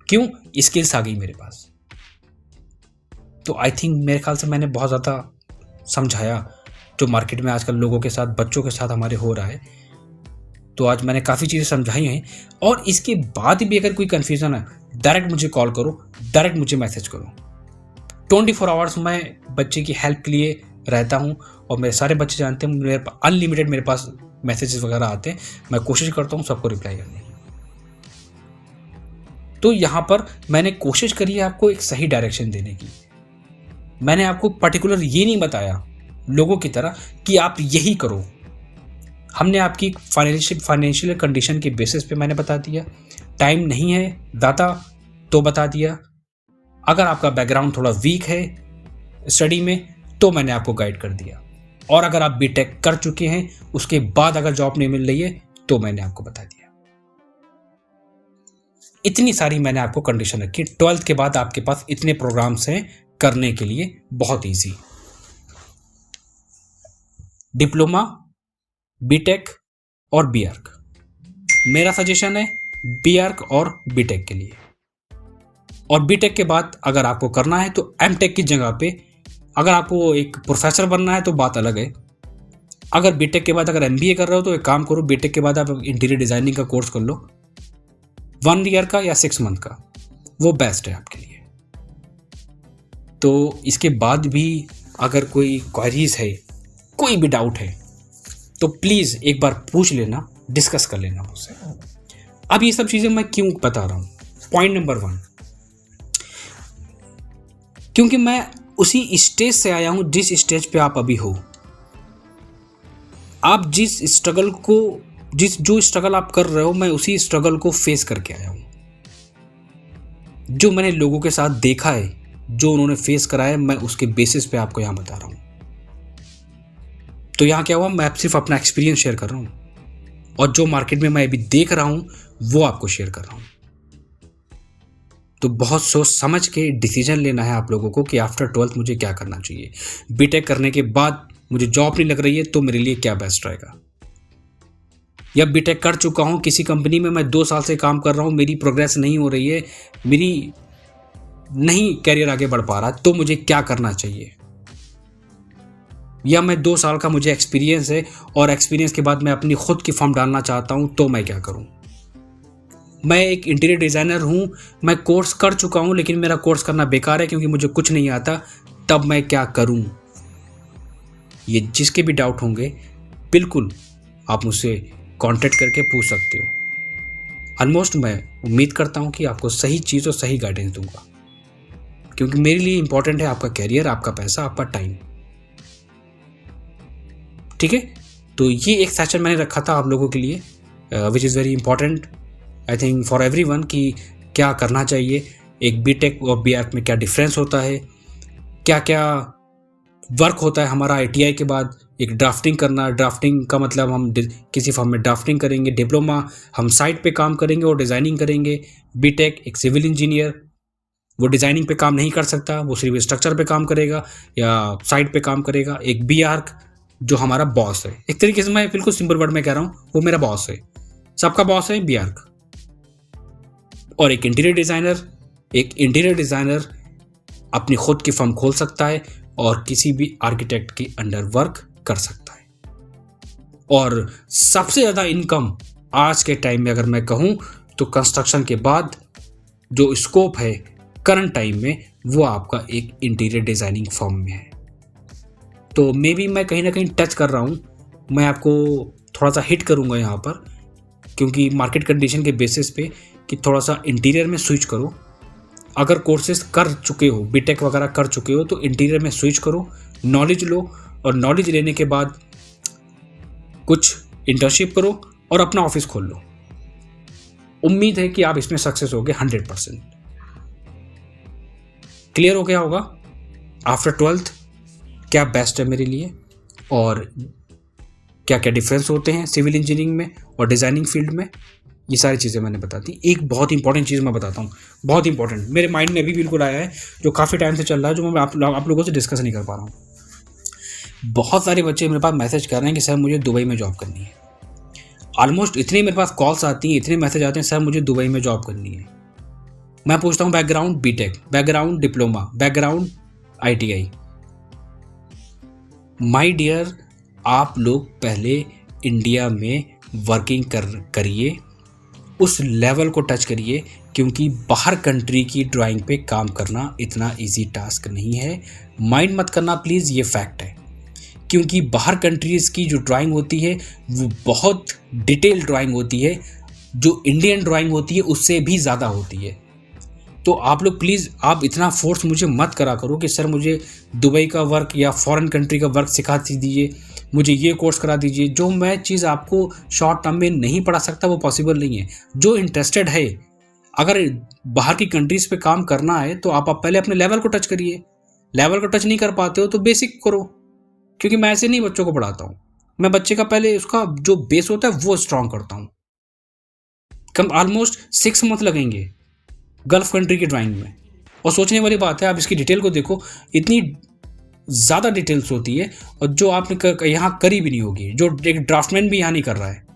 क्यों? स्किल्स आ गई मेरे पास। तो आई थिंक मेरे ख्याल से मैंने बहुत ज़्यादा समझाया जो मार्केट में आजकल लोगों के साथ, बच्चों के साथ हमारे हो रहा है। तो आज मैंने काफ़ी चीज़ें समझाई हैं, और इसके बाद भी अगर कोई कन्फ्यूज़न है, डायरेक्ट मुझे कॉल करो, डायरेक्ट मुझे मैसेज करो। 24 आवर्स मैं बच्चे की हेल्प के लिए रहता हूँ, और मेरे सारे बच्चे जानते हैं मेरे अनलिमिटेड मेरे पास मैसेजेस वगैरह आते हैं। मैं कोशिश करता हूँ सबको रिप्लाई करने की। तो यहाँ पर मैंने कोशिश करी है आपको एक सही डायरेक्शन देने की। मैंने आपको पर्टिकुलर ये नहीं बताया लोगों की तरह कि आप यही करो। हमने आपकी फाइनेंशियल कंडीशन के बेसिस पे मैंने बता दिया। टाइम नहीं है ज़्यादा तो बता दिया। अगर आपका बैकग्राउंड थोड़ा वीक है स्टडी में, तो मैंने आपको गाइड कर दिया। और अगर आप बीटेक कर चुके हैं, उसके बाद अगर जॉब नहीं मिल रही है, तो मैंने आपको बता दिया। इतनी सारी मैंने आपको कंडीशन रखी। 12th के बाद आपके पास इतने प्रोग्राम्स हैं करने के लिए, बहुत इजी। डिप्लोमा, बीटेक और बीआर्क। मेरा सजेशन है बीआर्क और बीटेक के लिए। और बीटेक के बाद अगर आपको करना है तो एमटेक की जगह पे, अगर आपको एक प्रोफेसर बनना है तो बात अलग है। अगर बीटेक के बाद अगर एमबीए कर रहे हो तो एक काम करो, बीटेक के बाद आप इंटीरियर डिजाइनिंग का कोर्स कर लो, 1 ईयर का या 6 मंथ का, वो बेस्ट है आपके लिए। तो इसके बाद भी अगर कोई क्वेरीज है, कोई भी डाउट है, तो प्लीज़ एक बार पूछ लेना, डिस्कस कर लेना मुझसे। अब ये सब चीज़ें मैं क्यों बता रहा हूँ? पॉइंट नंबर 1, क्योंकि मैं उसी स्टेज से आया हूँ जिस स्टेज पे आप अभी हो। आप जिस स्ट्रगल को, जो स्ट्रगल आप कर रहे हो, मैं उसी स्ट्रगल को फेस करके आया हूँ। जो मैंने लोगों के साथ देखा है, जो उन्होंने फेस करा है, मैं उसके बेसिस पे आपको यहाँ बता रहा हूँ। तो यहाँ क्या हुआ, मैं सिर्फ अपना एक्सपीरियंस शेयर कर रहा हूँ, और जो मार्केट में मैं अभी देख रहा हूँ वो आपको शेयर कर रहा हूँ। तो बहुत सोच समझ के डिसीजन लेना है आप लोगों को कि आफ्टर 12th मुझे क्या करना चाहिए। बीटेक करने के बाद मुझे जॉब नहीं लग रही है तो मेरे लिए क्या बेस्ट रहेगा, या बीटेक कर चुका हूँ किसी कंपनी में, मैं 2 साल से काम कर रहा हूँ, मेरी प्रोग्रेस नहीं हो रही है, मेरी नहीं कैरियर आगे बढ़ पा रहा, तो मुझे क्या करना चाहिए। या मैं 2 साल का मुझे एक्सपीरियंस है, और एक्सपीरियंस के बाद मैं अपनी खुद की फर्म डालना चाहता हूँ, तो मैं क्या करूँ। मैं एक इंटीरियर डिज़ाइनर हूँ, मैं कोर्स कर चुका हूँ, लेकिन मेरा कोर्स करना बेकार है क्योंकि मुझे कुछ नहीं आता, तब मैं क्या करूँ। ये जिसके भी डाउट होंगे, बिल्कुल आप मुझसे कांटेक्ट करके पूछ सकते हो। ऑलमोस्ट मैं उम्मीद करता हूँ कि आपको सही चीज़ और सही गाइडेंस दूंगा, क्योंकि मेरे लिए इंपॉर्टेंट है आपका कैरियर, आपका पैसा, आपका टाइम। ठीक है, तो ये एक सेशन मैंने रखा था आप लोगों के लिए, which is very important I think for everyone, कि क्या करना चाहिए, एक बीटेक और बीआर्क में क्या डिफरेंस होता है, क्या क्या वर्क होता है हमारा आईटीआई के बाद, एक ड्राफ्टिंग करना, ड्राफ्टिंग का मतलब हम किसी फॉर्म में ड्राफ्टिंग करेंगे, डिप्लोमा हम साइट पे काम करेंगे और डिज़ाइनिंग करेंगे, बीटेक एक सिविल इंजीनियर वो डिज़ाइनिंग पे काम नहीं कर सकता, वो सिर्फ स्ट्रक्चर पे काम करेगा या साइट पे काम करेगा, एक बीआर्क जो हमारा बॉस है, एक तरीके से मैं बिल्कुल सिंपल वर्ड में कह रहा हूँ, वो मेरा बॉस है, सबका बॉस है बीआर्क। और एक इंटीरियर डिज़ाइनर अपनी खुद की फर्म खोल सकता है और किसी भी आर्किटेक्ट के अंडर वर्क कर सकता है। और सबसे ज़्यादा इनकम आज के टाइम में अगर मैं कहूँ तो कंस्ट्रक्शन के बाद जो स्कोप है करंट टाइम में, वो आपका एक इंटीरियर डिज़ाइनिंग फर्म में है। तो मे बी मैं कहीं ना कहीं टच कर रहा हूँ, मैं आपको थोड़ा सा हिट करूँगा यहाँ पर, क्योंकि मार्केट कंडीशन के बेसिस पे कि थोड़ा सा इंटीरियर में स्विच करो। अगर कोर्सेज कर चुके हो, बीटेक वगैरह कर चुके हो, तो इंटीरियर में स्विच करो, नॉलेज लो, और नॉलेज लेने के बाद कुछ इंटर्नशिप करो और अपना ऑफिस खोल लो। उम्मीद है कि आप इसमें सक्सेस होगे 100%। क्लियर हो गया होगा आफ्टर 12th क्या बेस्ट है मेरे लिए और क्या क्या डिफरेंस होते हैं सिविल इंजीनियरिंग में और डिज़ाइनिंग फील्ड में। ये सारी चीज़ें मैंने बता दी। एक बहुत इंपॉर्टेंट चीज़ मैं बताता हूँ, बहुत इंपॉर्टेंट, मेरे माइंड में अभी बिल्कुल आया है, जो काफ़ी टाइम से चल रहा है, जो मैं आप लोगों से डिस्कस नहीं कर पा रहा हूँ। बहुत सारे बच्चे मेरे पास मैसेज कर रहे हैं कि सर मुझे दुबई में जॉब करनी है। ऑलमोस्ट इतनी मेरे पास कॉल्स आती हैं, इतने मैसेज आते हैं, सर मुझे दुबई में जॉब करनी है। मैं पूछता हूँ background BTech, background diploma, background ITI. My dear, आप लोग पहले इंडिया में वर्किंग करिए, उस लेवल को टच करिए, क्योंकि बाहर कंट्री की ड्राइंग पे काम करना इतना इजी टास्क नहीं है। माइंड मत करना प्लीज़, ये फैक्ट है, क्योंकि बाहर कंट्रीज़ की जो ड्राइंग होती है वो बहुत डिटेल ड्राइंग होती है, जो इंडियन ड्राइंग होती है उससे भी ज़्यादा होती है। तो आप लोग प्लीज़, आप इतना फोर्स मुझे मत करा करो कि सर मुझे दुबई का वर्क या फॉरेन कंट्री का वर्क सिखा दीजिए, मुझे ये कोर्स करा दीजिए। जो मैं चीज़ आपको शॉर्ट टर्म में नहीं पढ़ा सकता वो पॉसिबल नहीं है। जो इंटरेस्टेड है, अगर बाहर की कंट्रीज़ पे काम करना है तो आप पहले अपने लेवल को टच करिए। लेवल को टच नहीं कर पाते हो तो बेसिक करो, क्योंकि मैं ऐसे नहीं बच्चों को पढ़ाता हूँ। मैं बच्चे का पहले उसका जो बेस होता है वो स्ट्रॉन्ग करता हूँ। कम ऑलमोस्ट 6 मंथ लगेंगे गल्फ कंट्री की ड्राइंग में। और सोचने वाली बात है, आप इसकी डिटेल को देखो, इतनी ज़्यादा डिटेल्स होती है और जो आपने यहाँ करी भी नहीं होगी, जो एक ड्राफ्टमैन भी यहाँ नहीं कर रहा है।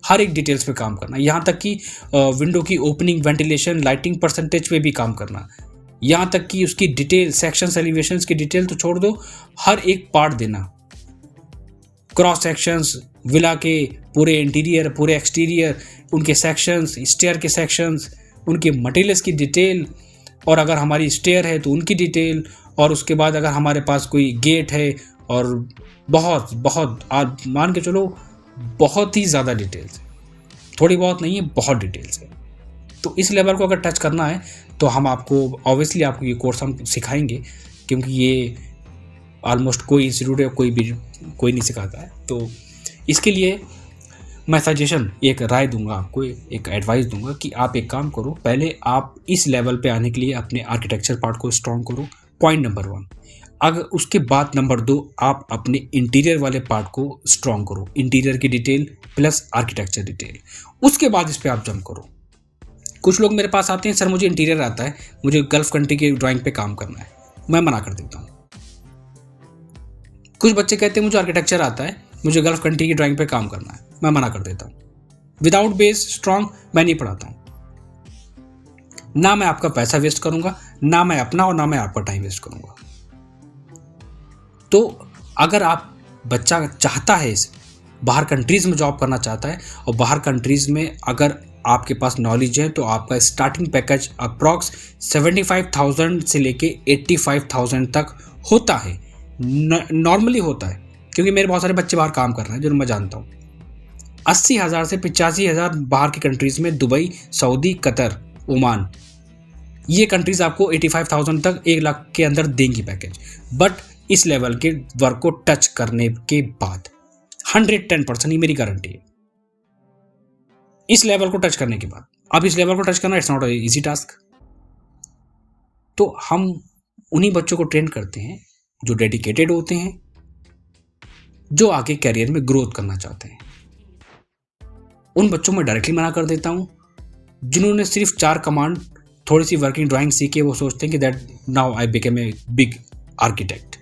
हर एक डिटेल्स पे काम करना, यहाँ तक कि विंडो की ओपनिंग, वेंटिलेशन, लाइटिंग परसेंटेज पे भी काम करना, यहाँ तक कि उसकी डिटेल, सेक्शंस, एलिवेशंस की डिटेल तो छोड़ दो, हर एक पार्ट देना, क्रॉस सेक्शंस, विला के पूरे इंटीरियर, पूरे एक्सटीरियर, उनके सेक्शंस, स्टेयर के सेक्शंस, उनके मटेरियल्स की डिटेल, और अगर हमारी स्टेयर है तो उनकी डिटेल, और उसके बाद अगर हमारे पास कोई गेट है, और बहुत बहुत आप मान के चलो बहुत ही ज़्यादा डिटेल्स है, थोड़ी बहुत नहीं है, बहुत डिटेल्स है। तो इस लेवल को अगर टच करना है तो हम आपको ऑब्वियसली आपको ये कोर्स हम सिखाएंगे, क्योंकि ये ऑलमोस्ट कोई इंस्टीट्यूट है कोई नहीं सिखाता है। तो इसके लिए मैं सजेशन, एक राय दूंगा आपको, एक एडवाइस दूंगा कि आप एक काम करो, पहले आप इस लेवल पे आने के लिए अपने आर्किटेक्चर पार्ट को स्ट्रॉन्ग करो, पॉइंट नंबर 1। अगर उसके बाद नंबर 2, आप अपने इंटीरियर वाले पार्ट को स्ट्रॉन्ग करो, इंटीरियर की डिटेल प्लस आर्किटेक्चर डिटेल, उसके बाद इस पर आप जंप करो। कुछ लोग मेरे पास आते हैं, सर मुझे इंटीरियर आता है, मुझे गल्फ कंट्री की ड्राइंग पे काम करना है, मैं मना कर देता हूँ। कुछ बच्चे कहते हैं मुझे आर्किटेक्चर आता है, मुझे गल्फ कंट्री की ड्राइंग पे काम करना है, मैं मना कर देता हूँ। विदाउट बेस स्ट्रॉन्ग मैं नहीं पढ़ाता हूँ। ना मैं आपका पैसा वेस्ट करूंगा, ना मैं अपना और ना मैं आपका टाइम वेस्ट करूंगा। तो अगर आप बच्चा चाहता है बाहर कंट्रीज़ में जॉब करना चाहता है, और बाहर कंट्रीज़ में अगर आपके पास नॉलेज है, तो आपका स्टार्टिंग पैकेज अप्रॉक्स 75,000 से लेके 85,000 तक होता है, नॉर्मली होता है, क्योंकि मेरे बहुत सारे बच्चे बाहर काम कर रहे हैं जो मैं जानता हूँ। 80,000 से 85,000 बाहर की कंट्रीज़ में, दुबई, सऊदी, कतर, ओमान, ये कंट्रीज आपको 85,000 तक 1 लाख के अंदर देंगी पैकेज, बट इस लेवल के वर्क को टच करने के बाद 110% ही मेरी गारंटी है। इस लेवल को टच करने के बाद, अब इस लेवल को टच करना इट्स नॉट इजी टास्क। तो हम उन्हीं बच्चों को ट्रेन करते हैं जो डेडिकेटेड होते हैं, जो आगे कैरियर में ग्रोथ करना चाहते हैं। उन बच्चों में डायरेक्टली मना कर देता हूं जिन्होंने सिर्फ 4 कमांड, थोड़ी सी वर्किंग ड्राइंग सीखे, वो सोचते हैं कि that now I became a big architect.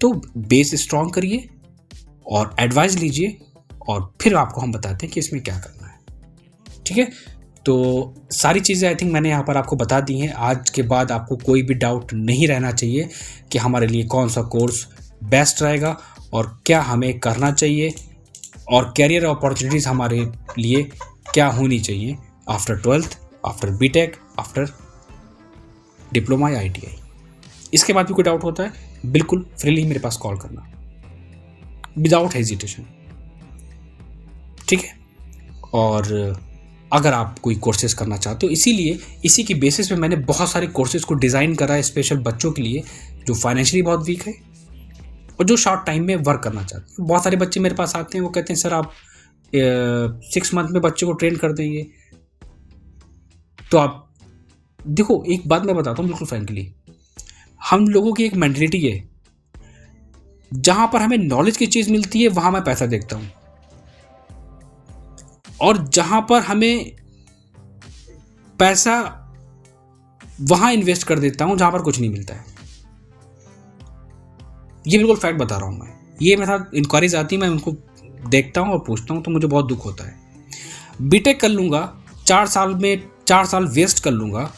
तो बेस स्ट्रॉन्ग करिए और एडवाइस लीजिए और फिर आपको हम बताते हैं कि इसमें क्या करना है। ठीक है, तो सारी चीज़ें आई थिंक मैंने यहाँ पर आपको बता दी हैं। आज के बाद आपको कोई भी डाउट नहीं रहना चाहिए कि हमारे लिए कौन सा कोर्स बेस्ट रहेगा और क्या हमें करना चाहिए और कैरियर अपॉर्चुनिटीज़ हमारे लिए क्या होनी चाहिए after 12th, after BTech, after diploma या ITI। इसके बाद भी कोई डाउट होता है बिल्कुल फ्रीली मेरे पास कॉल करना, विदाउट हेजिटेशन। ठीक है, और अगर आप कोई कोर्सेज करना चाहते हो, इसीलिए इसी की बेसिस पे मैंने बहुत सारे कोर्सेज को डिज़ाइन करा है स्पेशल बच्चों के लिए जो फाइनेंशियली बहुत वीक है और जो शॉर्ट टाइम में वर्क करना चाहते हैं। बहुत सारे बच्चे मेरे पास आते हैं, वो कहते हैं सर आप 6 मंथ में बच्चे को ट्रेन कर देंगे। तो आप देखो, एक बात मैं बताता हूँ बिल्कुल फ्रैंकली, हम लोगों की एक मेंटलिटी है, जहां पर हमें नॉलेज की चीज़ मिलती है वहां मैं पैसा देखता हूँ, और जहां पर हमें पैसा वहां इन्वेस्ट कर देता हूं जहां पर कुछ नहीं मिलता है। ये बिल्कुल फैक्ट बता रहा हूं मैं। ये मेरे साथ इंक्वायरीज आती है, मैं उनको देखता हूं और पूछता हूं तो मुझे बहुत दुख होता है। बीटेक कर लूंगा 4 साल में, 4 साल वेस्ट कर लूंगा,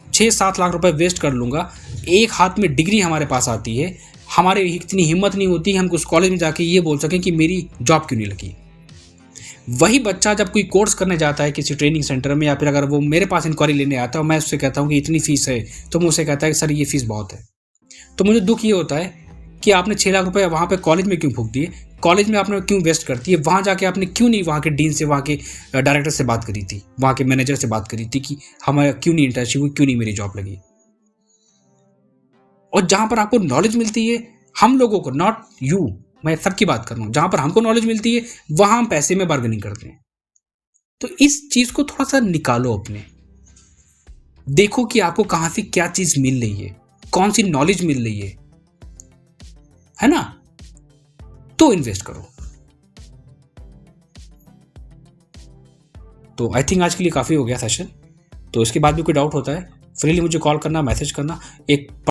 6-7 लाख रुपए वेस्ट कर लूंगा, एक हाथ में डिग्री हमारे पास आती है, हमारे इतनी हिम्मत नहीं होती हम उस कॉलेज में जाके ये बोल सकें कि मेरी जॉब क्यों नहीं लगी। वही बच्चा जब कोई कोर्स करने जाता है किसी ट्रेनिंग सेंटर में, या फिर अगर वो मेरे पास इंक्वायरी लेने आता है और मैं उससे कहता हूँ कि इतनी फीस है, तो मुझसे कहता है कि सर ये फीस बहुत है। तो मुझे दुख ये होता है कि आपने 6 लाख रुपए वहाँ पे कॉलेज में क्यों फूंक दिए, कॉलेज में आपने क्यों वेस्ट कर दिए, वहाँ जाके आपने क्यों नहीं वहाँ के डीन से, वहाँ के डायरेक्टर से बात करी थी, वहाँ के मैनेजर से बात करी थी कि हमारा क्यों नहीं इंटर्नशिप हुई, क्यों नहीं मेरी जॉब लगी। और जहाँ पर आपको नॉलेज मिलती है, हम लोगों को, नॉट यू, मैं सबकी बात कर रहा हूँ, जहाँ पर हमको नॉलेज मिलती है वहाँ हम पैसे में बार्गेनिंग करते हैं। तो इस चीज़ को थोड़ा सा निकालो अपने, देखो कि आपको कहाँ से क्या चीज़ मिल रही है, कौन सी नॉलेज मिल रही है ना, तो इन्वेस्ट करो। तो आई थिंक आज के लिए काफ़ी हो गया सेशन। तो इसके बाद भी कोई डाउट होता है फ्रीली मुझे कॉल करना, मैसेज करना। एक